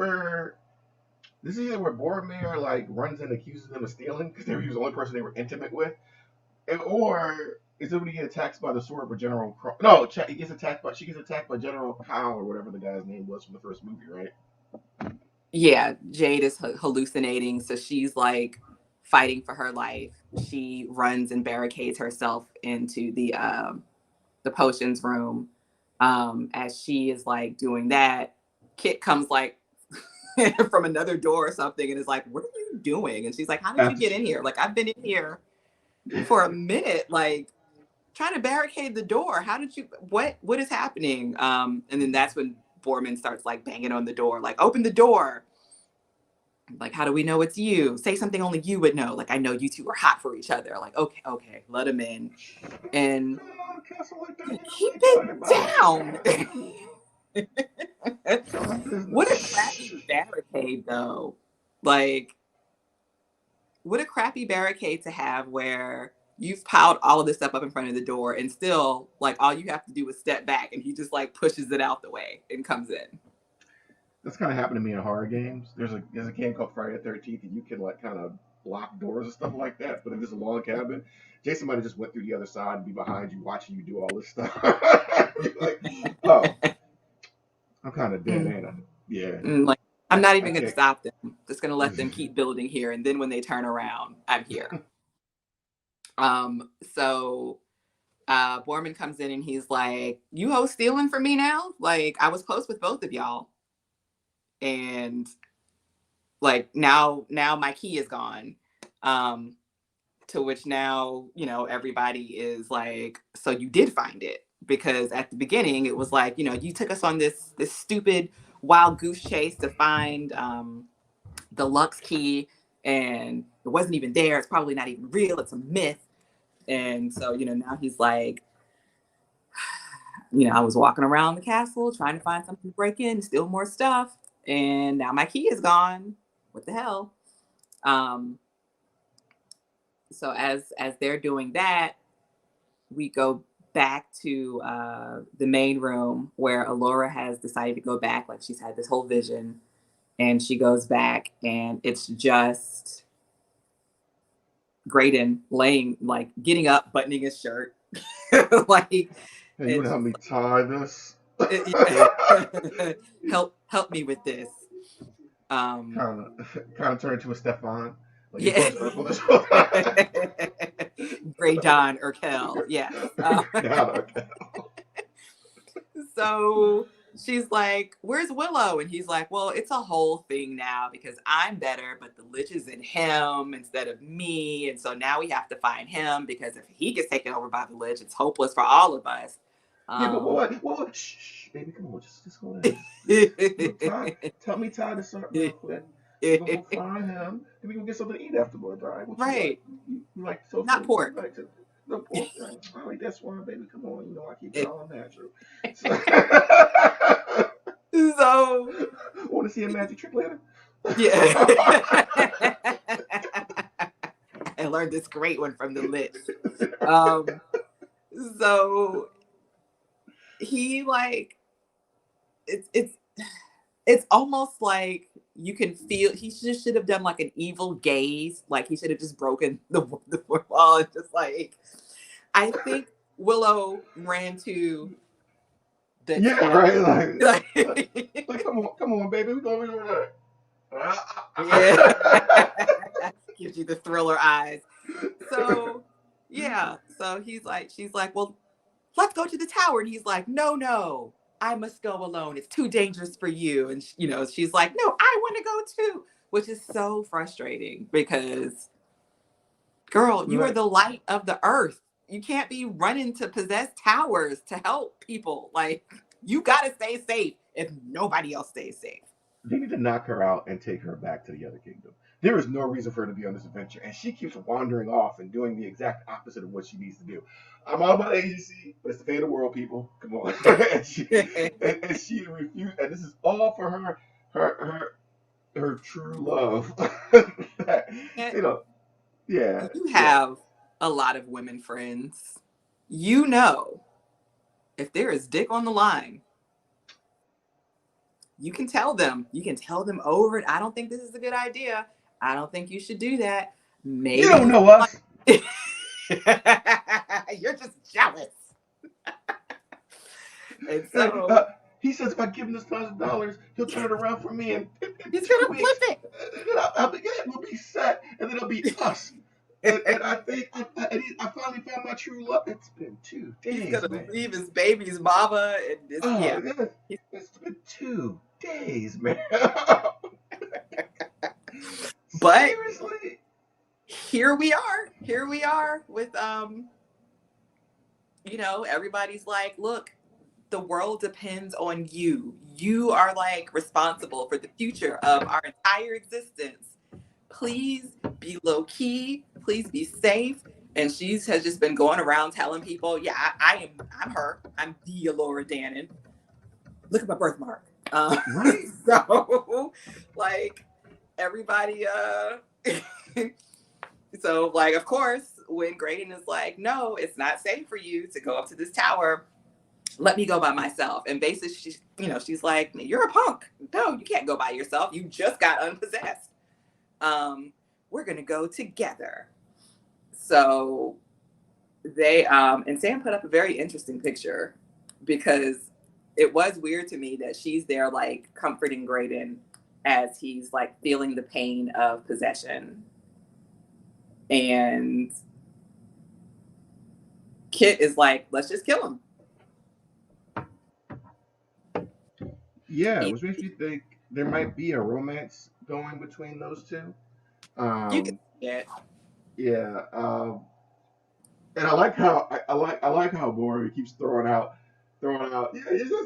is either where Boromir like runs and accuses them of stealing because he was the only person they were intimate with, or is it when he gets attacked by the sword by General No, she gets attacked by General Powell or whatever the guy's name was from the first movie, right? Yeah, Jade is hallucinating, so she's like fighting for her life. She runs and barricades herself into the potions room. As she is like doing that, Kit comes like from another door or something and is like, "What are you doing?" And she's like, "How did you After get in here? Like, I've been in here for a minute, like trying to barricade the door. How did you? What is happening?" And then that's when Borman starts like banging on the door, like, "Open the door!" Like, how do we know it's you? Say something only you would know. Like, I know you two are hot for each other. Like, okay, okay, let him in. And going on a castle like that, yeah, bro? What keep are you talking it about? down. What a crappy This- barricade, though. Like, what a crappy barricade to have where you've piled all of this stuff up in front of the door and still, like, all you have to do is step back and he just, like, pushes it out the way and comes in. That's kind of happened to me in horror games. There's a game called Friday the 13th, and you can like kind of block doors and stuff like that. But if it's a long cabin, Jason might have just went through the other side and be behind you, watching you do all this stuff. You're like, oh, I'm kind of dead, Mm. ain't I? Yeah, Like, I'm not I even going to can't. stop them. Just going to let them keep building here. And then when they turn around, I'm here. So Borman comes in and he's like, "You hoes stealing from me now? Like, I was close with both of y'all. And like now my key is gone." Um, to which now, everybody is like, "So you did find it?" Because at the beginning it was like, you took us on this stupid wild goose chase to find the Lux key, and it wasn't even there. It's probably not even real. It's a myth. And so, now he's like, I was walking around the castle trying to find something to break in, steal more stuff, and now my key is gone. What the hell? Um, so as they're doing that, we go back to the main room where Alora has decided to go back. Like, she's had this whole vision, and she goes back, and it's just Graydon laying, like, getting up, buttoning his shirt, like, Hey, you and want to help she's me tie this? like, help me with this. Um, Kind of turn into a Stefan. Like you yeah, push her, push her. Gray John Urkel, yes. God, okay. So she's like, "Where's Willow?" And he's like, "Well, it's a whole thing now because I'm better, but the lich is in him instead of me. And so now we have to find him because if he gets taken over by the lich, it's hopeless for all of us." Yeah, but Um, shh, baby, come on, just go ahead. Just look, Ty, tell me Ty to start real quick. We're gonna go find him, and we gonna get something to eat afterwards. All right, what you like? right. You like tofu? Not You pork. like to no pork? All right, that's fine, baby. Come on, you know I keep it all natural. So, So want to see a magic trick later? yeah. And learned this great one from the lich. Um, so he like it's it's almost like you can feel he just should have done like an evil gaze, like he should have just broken the fourth wall and just like I think Willow ran to the Yeah, town. right. Like, Like, come on, baby. We going to yeah. Gives you the thriller eyes. So yeah. So she's like, well, let's go to the tower. And he's like, no, no, I must go alone. It's too dangerous for you. And she's like, no, I want to go too, which is so frustrating because, girl, you are Right. the light of the earth. You can't be running to possess towers to help people. Like, you got to stay safe if nobody else stays safe. They need to knock her out and take her back to the other kingdom. There is no reason for her to be on this adventure, and she keeps wandering off and doing the exact opposite of what she needs to do. I'm all about agency, but it's the fate of the world, people. Come on, and she refused, and this is all for her her true love. And you know, yeah, you yeah. have a lot of women friends. You know, if there is dick on the line, you can tell them. You can tell them over it. I don't think this is a good idea. I don't think you should do that. You Maybe don't this know is us. like you're just jealous. And so He says if I give him this $1,000, he'll turn it around for me in he's 2 gonna flip weeks. it. And then we'll be set, and then it'll be us. And I think I finally found my true love. It's been two He's days, gonna man. leave his baby's mama and this, yeah. Oh, yeah. It's been 2 days, man. But Seriously? here we are. Here we are with everybody's like, look, the world depends on you. You are like responsible for the future of our entire existence. Please be low key. Please be safe. And has just been going around telling people, yeah, I'm her. I'm the Alora Dannon. Look at my birthmark. Right? So like everybody so like of course when Graydon is like, no, it's not safe for you to go up to this tower, let me go by myself. And basically she's like, you're a punk. No, you can't go by yourself. You just got unpossessed. We're gonna go together. So they and Sam put up a very interesting picture because it was weird to me that she's there like comforting Graydon as he's like feeling the pain of possession. And Kit is like, let's just kill him. Yeah, And which makes me think there might be a romance going between those two. you can Um, see it. yeah, and I like how Maury keeps throwing out. Yeah,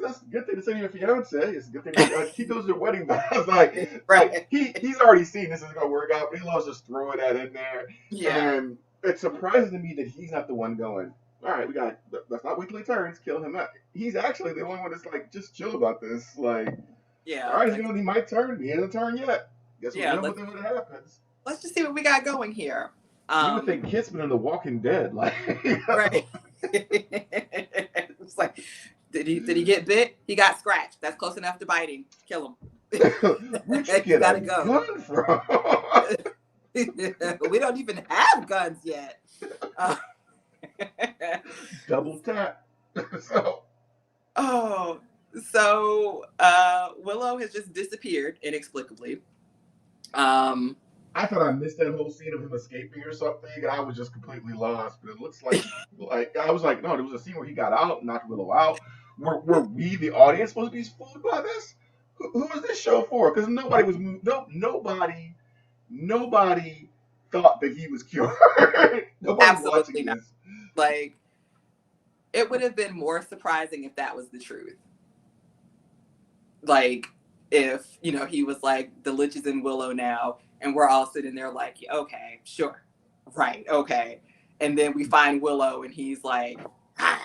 that's a good thing to send your fiance. It's a good thing to keep those your wedding vows. Like Right. he's already seen this is gonna work out, but he loves just throwing that in there. Yeah. And it's surprising to me that he's not the one going. All right, let's not wait till he turns, kill him. He's actually the only one that's like just chill about this. Like, all Yeah. right, Like, he might turn. He hasn't turned yet. Guess we'll yeah, live with it when it happens. let's just see what we got going here. You would think Kit's been in The Walking Dead, like. Right. It's like, did he get bit? He got scratched. That's close enough to biting. Kill him. Where'd you You get a gotta go. gun from? We don't even have guns yet. Double tap. So Oh, so Willow has just disappeared inexplicably. Um, I thought I missed that whole scene of him escaping or something, and I was just completely lost. But it looks like I was like, no, there was a scene where he got out, knocked Willow out, Were we the audience supposed to be fooled by this? Who was this show for? Because nobody thought that he was cured. Nobody Absolutely watching not. this. Like, it would have been more surprising if that was the truth. Like, if, he was like, the Lich is in Willow now, and we're all sitting there like, okay, sure. Right, okay. And then we find Willow, and he's like, ah.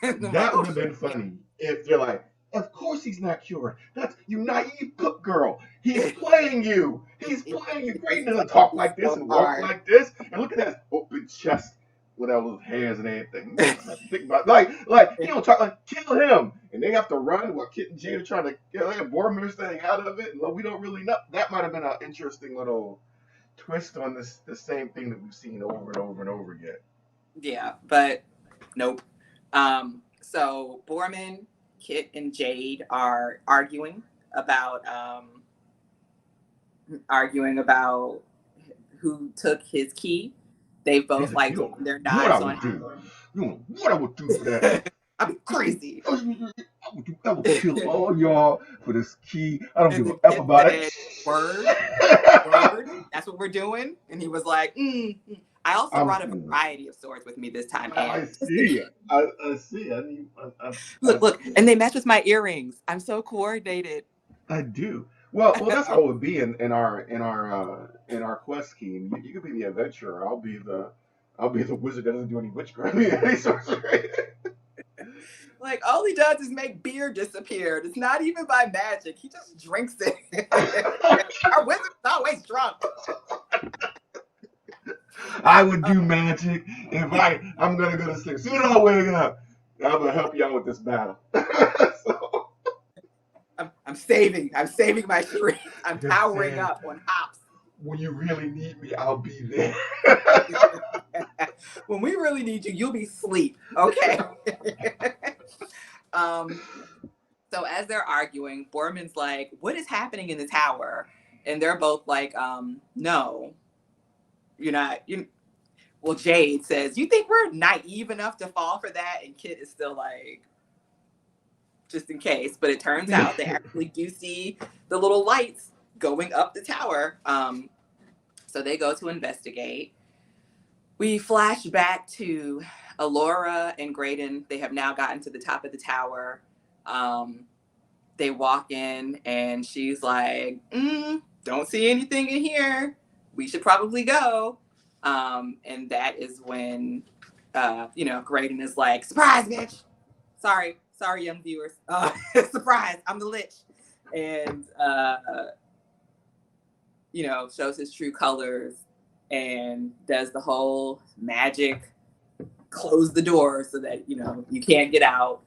And I'm like, That oh, would have been funny if you're like, of course he's not cured. That's you naive cook girl. He's shit. playing you. He's playing you. Grayson doesn't So, talk like this so and walk hard. like this. And look at that open chest with all those hairs and everything. Think about like he don't talk like kill him. And they have to run while Kit and Jade are trying to get Boromir staying out of it. And we don't really know. That might have been an interesting little twist on the same thing that we've seen over and over and over again. Yeah, but nope. So Borman, Kit, and Jade are arguing about who took his key. They both Like, like taken their you know what I knives would on do? You know what I would do for that? I'm crazy. I would kill all y'all for this key. I don't And give a then F Kit about it. said, word, that's what we're doing. And he was like, I also brought a variety of swords with me this time. I And see. I see. look, and they match with my earrings. I'm so coordinated. I do. Well, that's how it would be in our quest scheme. You could be the adventurer. I'll be the wizard that doesn't do any witchcraft. Any sorcery. Like, all he does is make beer disappear. It's not even by magic. He just drinks it. Our wizard's always drunk. I would do magic if I'm gonna go to sleep. Soon as I wake up, I'm gonna help you out with this battle. So, I'm saving my strength. I'm powering up on hops. when you really need me, I'll be there. When we really need you, you'll be asleep. Okay. So as they're arguing, Borman's like, what is happening in the tower? And they're both like, no, you're not. Well, Jade says, you think we're naive enough to fall for that? And Kit is still like, just in case. But it turns out they actually do see the little lights going up the tower. So they go to investigate. We flash back to Alora and Graydon. They have now gotten to the top of the tower. They walk in and she's like, don't see anything in here. We should probably go. And that is when, Graydon is like, surprise, bitch. Sorry, young viewers. Surprise, I'm the Lich. And, shows his true colors and does the whole magic, close the door so that, you can't get out.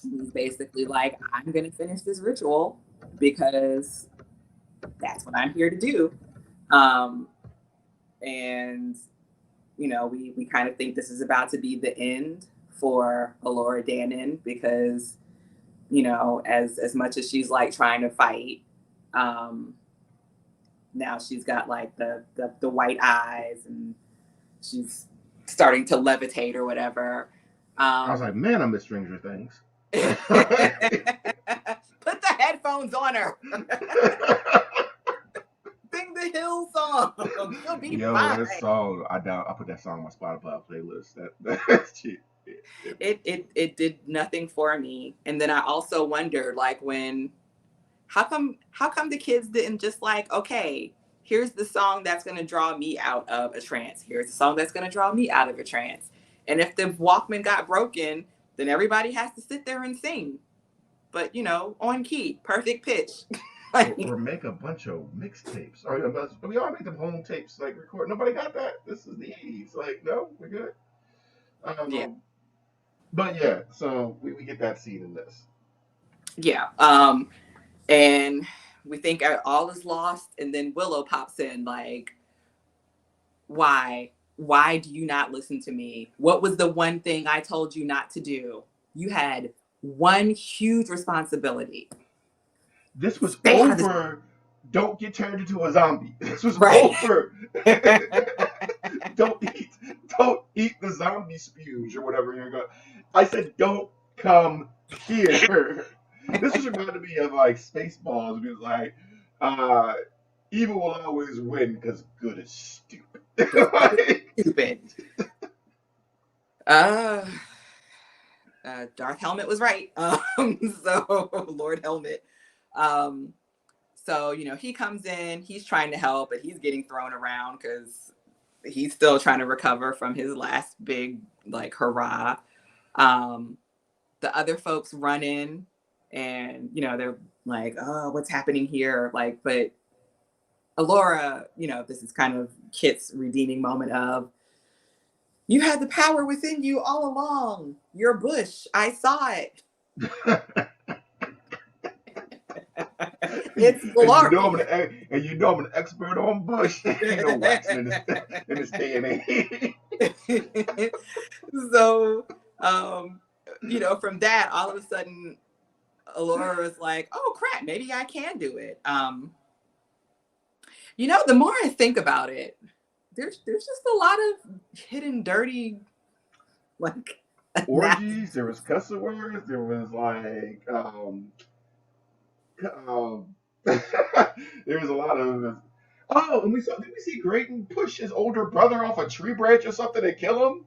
He's basically like, I'm going to finish this ritual because that's what I'm here to do. And, we kind of think this is about to be the end for Alora Dannon because, as much as she's like trying to fight, now she's got like the white eyes and she's starting to levitate or whatever. I was like, man, I miss Stranger Things. Put the headphones on her. Sing the Hill song. You'll be fine. That song, I put that song on my Spotify playlist. That's cheap. It did nothing for me. And then I also wondered, like, how come the kids didn't just like, okay, here's the song that's going to draw me out of a trance. Here's the song that's going to draw me out of a trance. And if the Walkman got broken, then everybody has to sit there and sing. But, on key, perfect pitch. Or make a bunch of mixtapes. We all make them home tapes, like record. Nobody got that. This is the 80s. Like, no, we're good. Yeah. But yeah, so we get that scene in this. Yeah. And we think all is lost, and then Willow pops in like, why do you not listen to me? What was the one thing I told you not to do? You had one huge responsibility. This was over. Don't get turned into a zombie. This was over. Don't eat the zombie spuge or whatever you're going. I said don't come here. This was reminded me of like Spaceballs. Because like, uh, evil will always win because good is stupid. Like, Stupid. Uh, Darth Helmet was right. So Lord Helmet. Um, so he comes in. He's trying to help, but he's getting thrown around because he's still trying to recover from his last big like hurrah. Um, the other folks run in, and they're like, "Oh, what's happening here?" Like, but Alora, this is kind of Kit's redeeming moment of, you had the power within you all along. Your bush, I saw it. It's glorious. And you know I'm an expert on bush. Waxing in this day and age. So, from that, all of a sudden, Alora is like, "Oh crap, maybe I can do it." The more I think about it, there's just a lot of hidden dirty, like, orgies. There was cussing words. There was like um there was a lot of. Oh, and did we see Grayton push his older brother off a tree branch or something and kill him?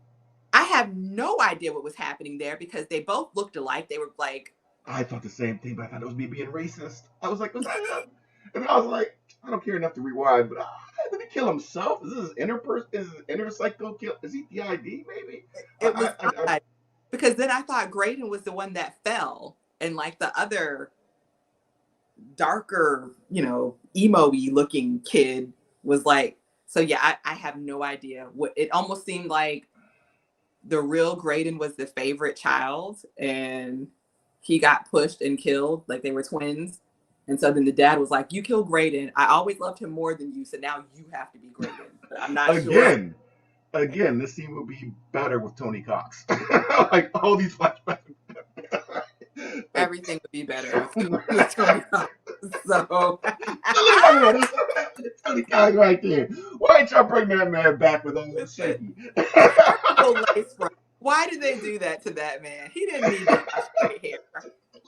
I have no idea what was happening there because they both looked alike. They were like, I thought the same thing, but I thought it was me being racist. I was like, was that him? And I was like, I don't care enough to rewind, but did he kill himself? Is this his inner person? Is his inner psycho kill? Is he DID maybe? it was odd. Because then I thought Graydon was the one that fell, and like the other darker, emo-y looking kid was like, so yeah, I have no idea. What it almost seemed like the real Graydon was the favorite child, and he got pushed and killed, like they were twins. And so then the dad was like, "You killed Graydon. I always loved him more than you, so now you have to be Graydon." But I'm not sure. Again, this scene would be better with Tony Cox. Like all these flashbacks. Everything would be better with Tony Cox. So Tony Cox right there. Why ain't y'all bring that man back with all this shaky? Why did they do that to that man? He didn't need that much straight hair.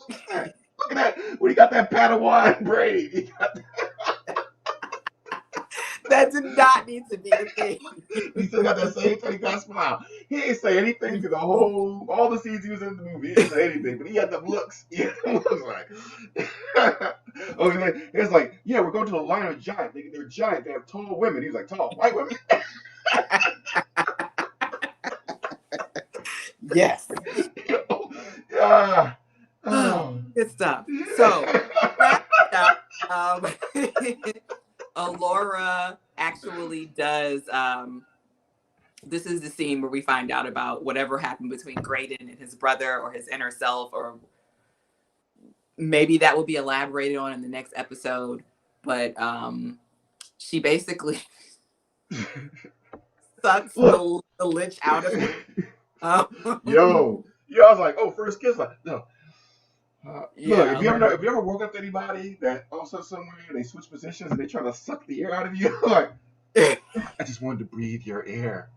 Look at that. When he got that Padawan braid. That did not need to be a thing. He still got that same Tony Cox smile. He ain't say anything through all the scenes he was in the movie. He didn't say anything, but he had them looks. He had them looks like. It's like, yeah, we're going to the line of giants. They're giant. They have tall women. He was like, tall white women. Yes. Good stuff. So, wrap it up. Alora actually does. This is the scene where we find out about whatever happened between Graydon and his brother, or his inner self, or maybe that will be elaborated on in the next episode. But she basically sucks the lich out of him. Yo, I was like, oh, first kiss, like, no. Look, if you ever woke up to anybody that also somewhere they switch positions and they try to suck the air out of you, like, I just wanted to breathe your air.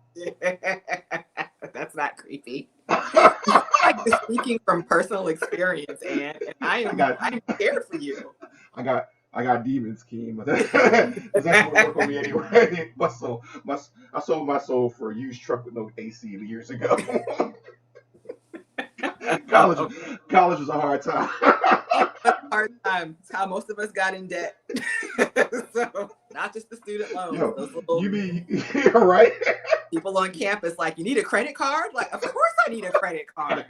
That's not creepy. Like speaking from personal experience, and I'm scared for you. I got demons, Keem. That's what work on me anyway. I sold my soul for a used truck with no AC years ago. College was a hard time. It's how most of us got in debt. So not just the student loans. You mean right? People on campus like, you need a credit card? Like, of course I need a credit card.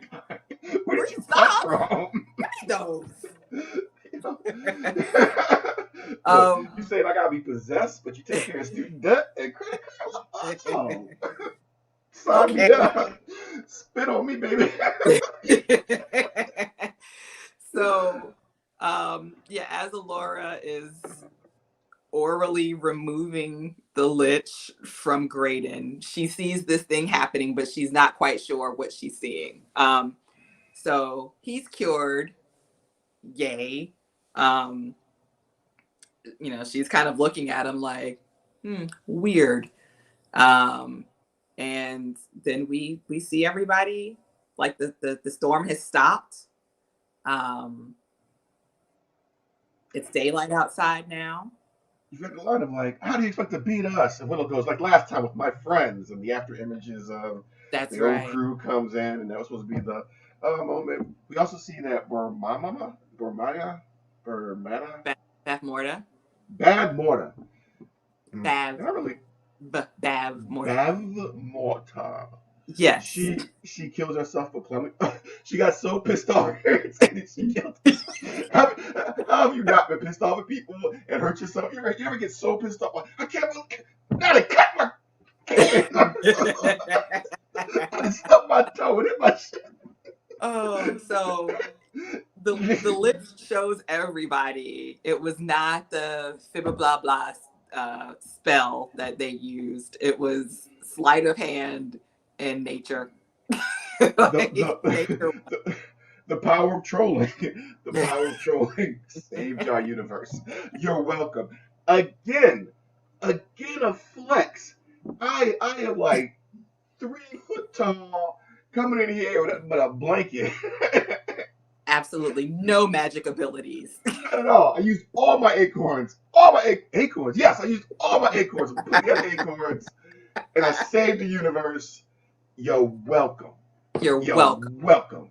Where did you come from? Give me those. You saying I gotta be possessed, but you take care of student debt and credit cards? Oh. Okay. Spit on me, baby. So, as Alora is orally removing the lich from Graydon, she sees this thing happening, but she's not quite sure what she's seeing. So he's cured. Yay. She's kind of looking at him like, weird. And then we see everybody Like the storm has stopped. Um, it's daylight outside now. You get a lot of like, how do you expect to beat us? And Willow goes like last time with my friends, and the after images of That's the old right. crew comes in, and that was supposed to be the moment. We also see that Burmana, Bav Morta. Bad Morta. Bav. Not really. Bav Morta. Bav Morta. Yes. She killed herself for plumbing. She got so pissed off that she killed herself. How have you not been pissed off at people and hurt yourself? You ever get so pissed off? Like, I can't believe gotta cut my I just stubbed my toe and hit my shit. Oh, so the list shows everybody. It was not the fibba blah blah spell that they used. It was sleight of hand and nature. the, Nature. the power of trolling. The power of trolling saved our universe. You're welcome. Again a flex. I am like 3 foot tall, coming in here with a blanket. Absolutely no magic abilities. Not at all. I used all my acorns. All my acorns. Yes, I used all my acorns. Completely had acorns. And I saved the universe. You're welcome. You're welcome. Welcome.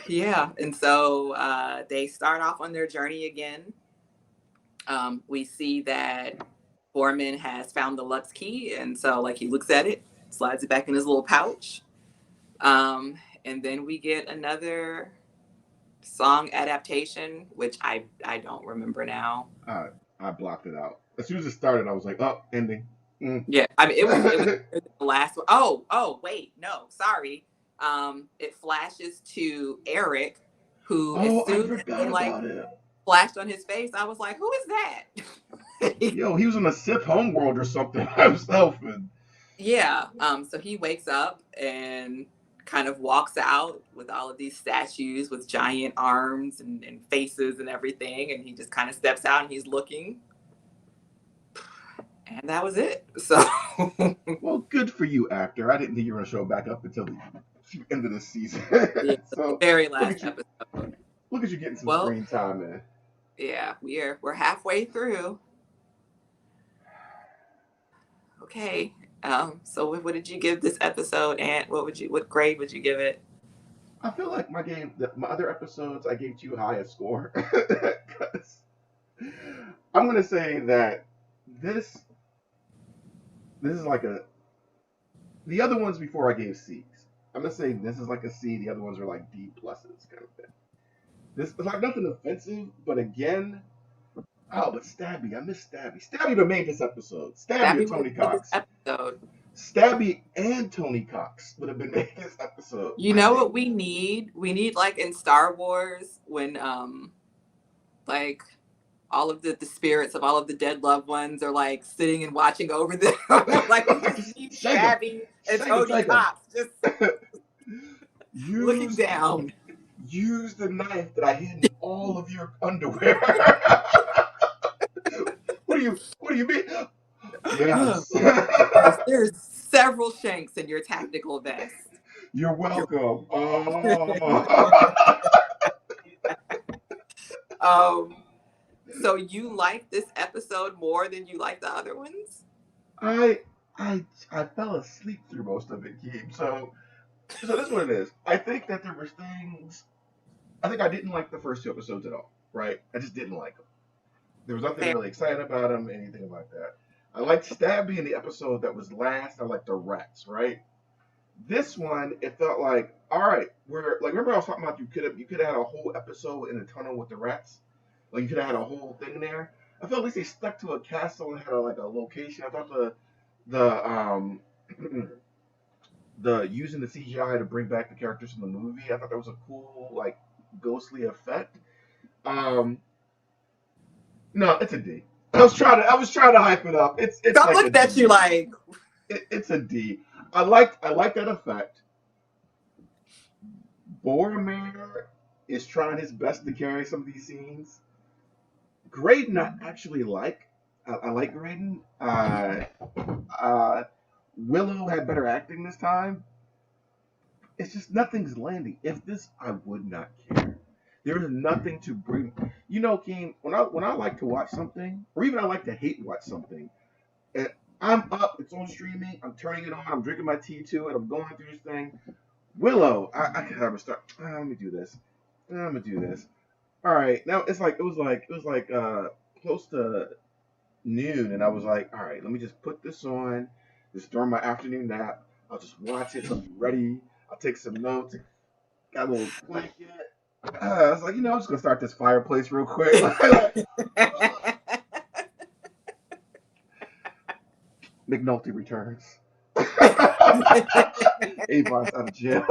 Yeah. And so they start off on their journey again. We see that Foreman has found the Lux key, and so like he looks at it, slides it back in his little pouch. And then we get another song adaptation, which I don't remember now. I blocked it out. As soon as it started, I was like, oh, ending. Yeah, I mean it was the last one. Oh, wait, no, sorry. It flashes to Eric, who as soon as they like flashed on his face, I was like, who is that? Yo, he was in a Sith homeworld or something himself. Yeah. So he wakes up and kind of walks out with all of these statues with giant arms and faces and everything, and he just kind of steps out and he's looking. And that was it. So well, good for you, actor. I didn't think you were gonna show back up until the end of the season. Yeah, so the very last episode. Look at you getting some screen time, man. Yeah, we're halfway through. Okay. So what did you give this episode, and what grade would you give it? I feel like my other episodes, I gave too high a score. I'm gonna say that this is like the other ones before I gave C's. I'm gonna say this is like a C. The other ones are like D pluses kind of thing. This is like nothing offensive, but again, but Stabby, I miss Stabby. Stabby would have made this episode. Stabby or Tony Cox. Stabby and Tony Cox would have been made this episode. You know what we need? We need like in Star Wars when like all of the spirits of all of the dead loved ones are like sitting and watching over them. Like Stabby and Tony Cox just looking down. Use the knife that I hid in all of your underwear. What do you mean? Yes. There's several shanks in your tactical vest. You're welcome. So you like this episode more than you like the other ones? I fell asleep through most of it, Keem. So this is what it is. I think that there were things. I think I didn't like the first 2 episodes at all. Right? I just didn't like them. There was nothing really exciting about them, anything like that. I liked Stabby in the episode that was last. I liked the rats, right? This one, it felt like, all right, remember I was talking about you could have had a whole episode in the tunnel with the rats, like you could have had a whole thing there. I felt at least they stuck to a castle and had a location. I thought the using the CGI to bring back the characters from the movie, I thought that was a cool like ghostly effect. No, it's a D. I was trying to hype it up. It's I'm like looking at you like it's a D. I like that effect. Boromir is trying his best to carry some of these scenes. Graydon, I actually like. I like Graydon. Willow had better acting this time. it's just nothing's landing. If this, I would not care. There is nothing to bring. You know, King, when I like to watch something, or even I like to hate watch something, and I'm up, it's on streaming, I'm turning it on, I'm drinking my tea to it, I'm going through this thing. Willow, I can have a start. Let me do this. I'm gonna do this. All right, now it was like close to noon, and I was like, all right, let me just put this on, just during my afternoon nap. I'll just watch it. So I'll be ready. I'll take some notes. Got a little blanket. I was like, I'm just gonna start this fireplace real quick. McNulty returns. Avon's out of jail.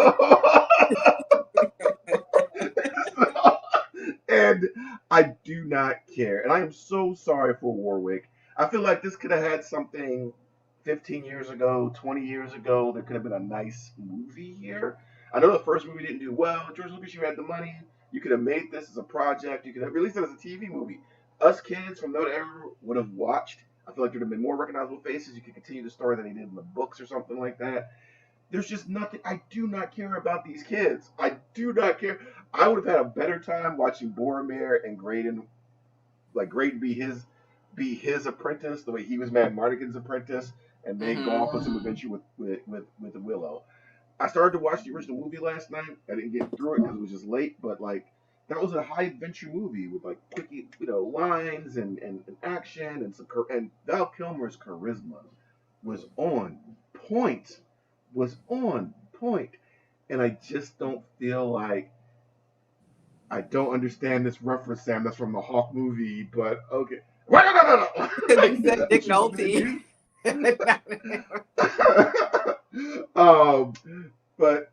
And I do not care. And I am so sorry for Warwick. I feel like this could have had something 15 years ago, 20 years ago. There could have been a nice movie here. I know the first movie didn't do well. George Lucas, you had the money. You could have made this as a project. You could have released it as a TV movie. Us kids from that era would have watched. I feel like there would have been more recognizable faces. You could continue the story than he did in the books or something like that. There's just nothing. I do not care about these kids. I do not care. I would have had a better time watching Boromir and Graydon, like Graydon be his apprentice, the way he was Mad Mardigan's apprentice, and they go Mm-hmm. off on some adventure with Willow. I started to watch the original movie last night. I didn't get through it because it was just late, but like that was a high adventure movie with like quick, lines and action and and Val Kilmer's charisma was on point, was on point, and I just don't feel like I don't understand this reference, Sam. That's from the Hawk movie, but okay. Wait, no, no, no, no. Because you Is said that Nick what you want me Nolte. to do?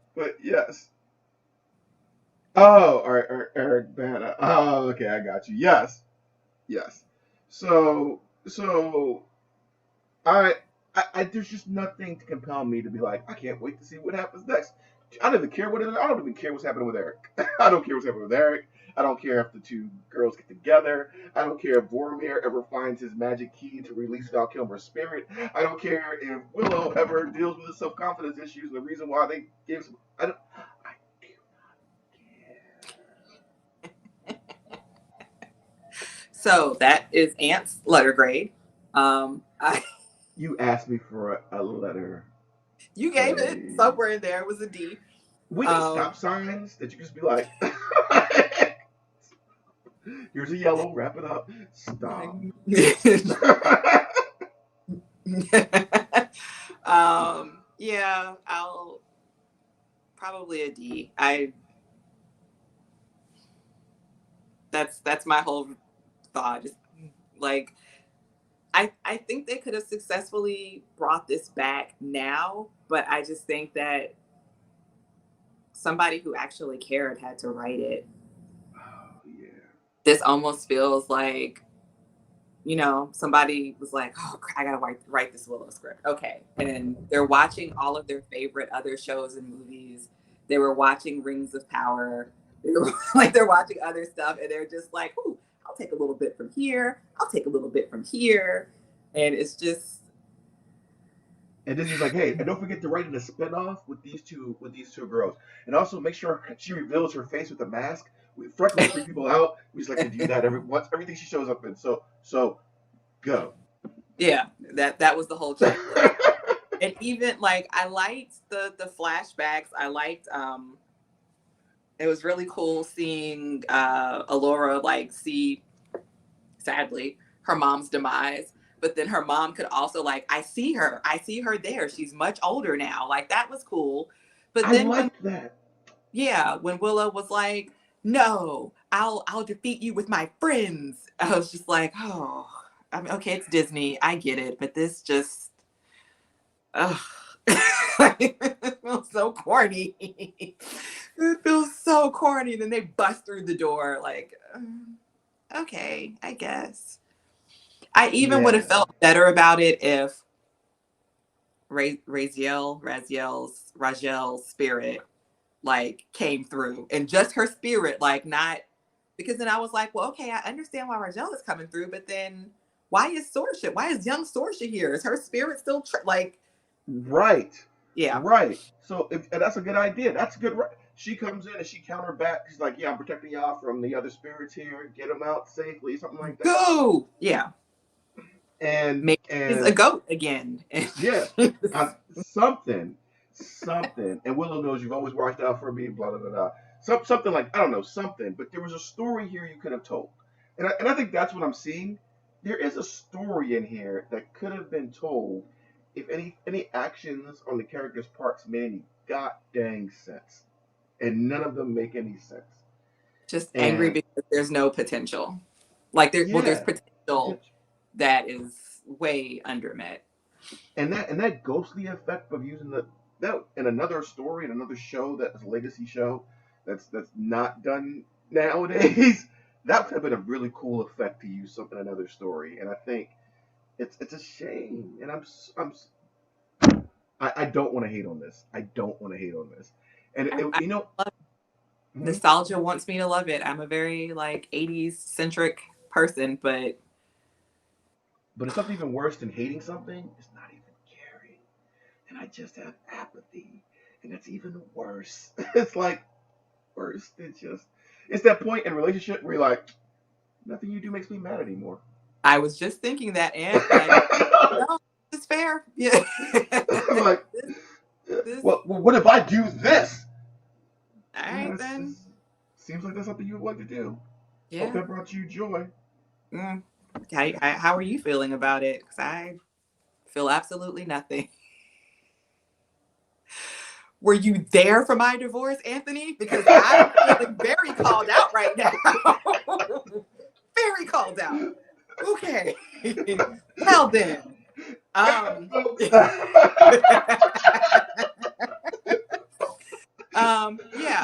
But yes. Oh, all right, Eric Bana. Oh, okay, I got you. Yes, yes. So I there's just nothing to compel me to be like, I can't wait to see what happens next. I don't even care what it is. I don't even care what's happening with Eric. I don't care what's happening with Eric. I don't care if the two girls get together. I don't care if Boromir ever finds his magic key to release Val Kilmer's spirit. I don't care if Willow ever deals with his self confidence issues and the reason why they gave some. I do So that is Ant's letter grade. I You asked me for a letter You gave it grade. somewhere in there. It was a D. We need Um, stop signs that you just be like, here's a yellow, wrap it up. Stop. yeah, I'll probably a D. I that's my whole thought. Just like I think they could have successfully brought this back now, but I just think that somebody who actually cared had to write it. Oh, yeah. This almost feels like, somebody was like, oh, I gotta write this Willow script. Okay. And they're watching all of their favorite other shows and movies. They were watching Rings of Power. They were like, they're watching other stuff and they're just like, ooh, I'll take a little bit from here. I'll take a little bit from here. And it's just, And then he's like, hey, and don't forget to write in a spinoff with these two girls. And also make sure she reveals her face with a mask. Freckles freak people out. We just like to do that everything she shows up in. So go. yeah, that was the whole checklist. And even like I liked the flashbacks. I liked it was really cool seeing Alora like see, sadly, her mom's demise. But then her mom could also like, I see her there. She's much older now. Like that was cool. But I then when like that. yeah, when Willow was like, no, I'll defeat you with my friends. I was just like, oh, I mean, okay, it's Disney. I get it, but this just ugh. It feels so corny. It feels so corny. Then they bust through the door like, okay, I guess. I even would have Yeah. felt better about it if Raziel's spirit like came through and just her spirit, like not because then I was like, well, okay, I understand why Raziel is coming through, but then why is young Sorsha here? Is her spirit still like Right. Yeah. Right. So and that's a good idea. That's a good. She comes in and she counterback. She's like, "Yeah, I'm protecting y'all from the other spirits here. Get them out safely, something like that." Go. Yeah. And Maybe she's a and goat again. yeah, something, something. And Willow knows you've always watched out for me. Blah blah blah. Blah. Something like I don't know something. But there was a story here you could have told, and I think that's what I'm seeing. There is a story in here that could have been told if any actions on the characters' parts made any god dang sense, and none of them make any sense. Just angry And because there's no potential. Like there's yeah, potential that is way undermet. and that ghostly effect of using that in another story in another show that's a legacy show that's not done nowadays. That would have been a really cool effect to use something in another story, and I think it's a shame. And I don't want to hate on this. I don't want to hate on this. And I you know, mhm. Nostalgia wants me to love it. I'm a very like 80s centric person, but But it's something even worse than hating something. It's not even caring, and I just have apathy, and it's even worse. It's like worse than just. It's that point in a relationship where you're like, nothing you do makes me mad anymore. I was just thinking that, and no, it's fair. Yeah. Like, this, well, what if I do this? all right then. Seems like that's something you would like to do. Yeah. Hope that brought you joy. Mm. How are you feeling about it? Because I feel absolutely nothing. Were you there for my divorce, Anthony? Because I'm feeling very called out right now. Very called out. Okay. Well then. Yeah.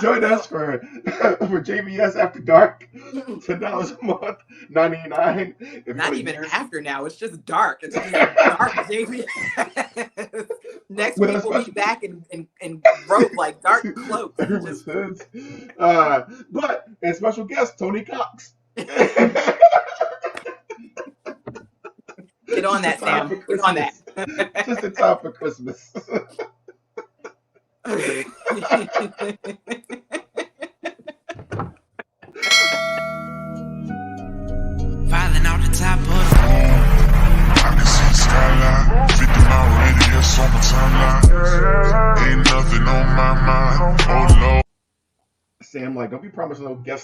Join us for JVS After Dark, $10 a month, $99. Not even after now. It's just dark. It's just dark JVS. Next week we'll be back and robe like dark cloaks. Just... But and special guest Tony Cox. Get on that, Sam. Get on that. Just in time for Christmas. Filing out the top of the I can see the skyline, 50 mile radius on my timeline. Ain't nothing on my mind. Oh Lord. Sam, like, don't be promising no guest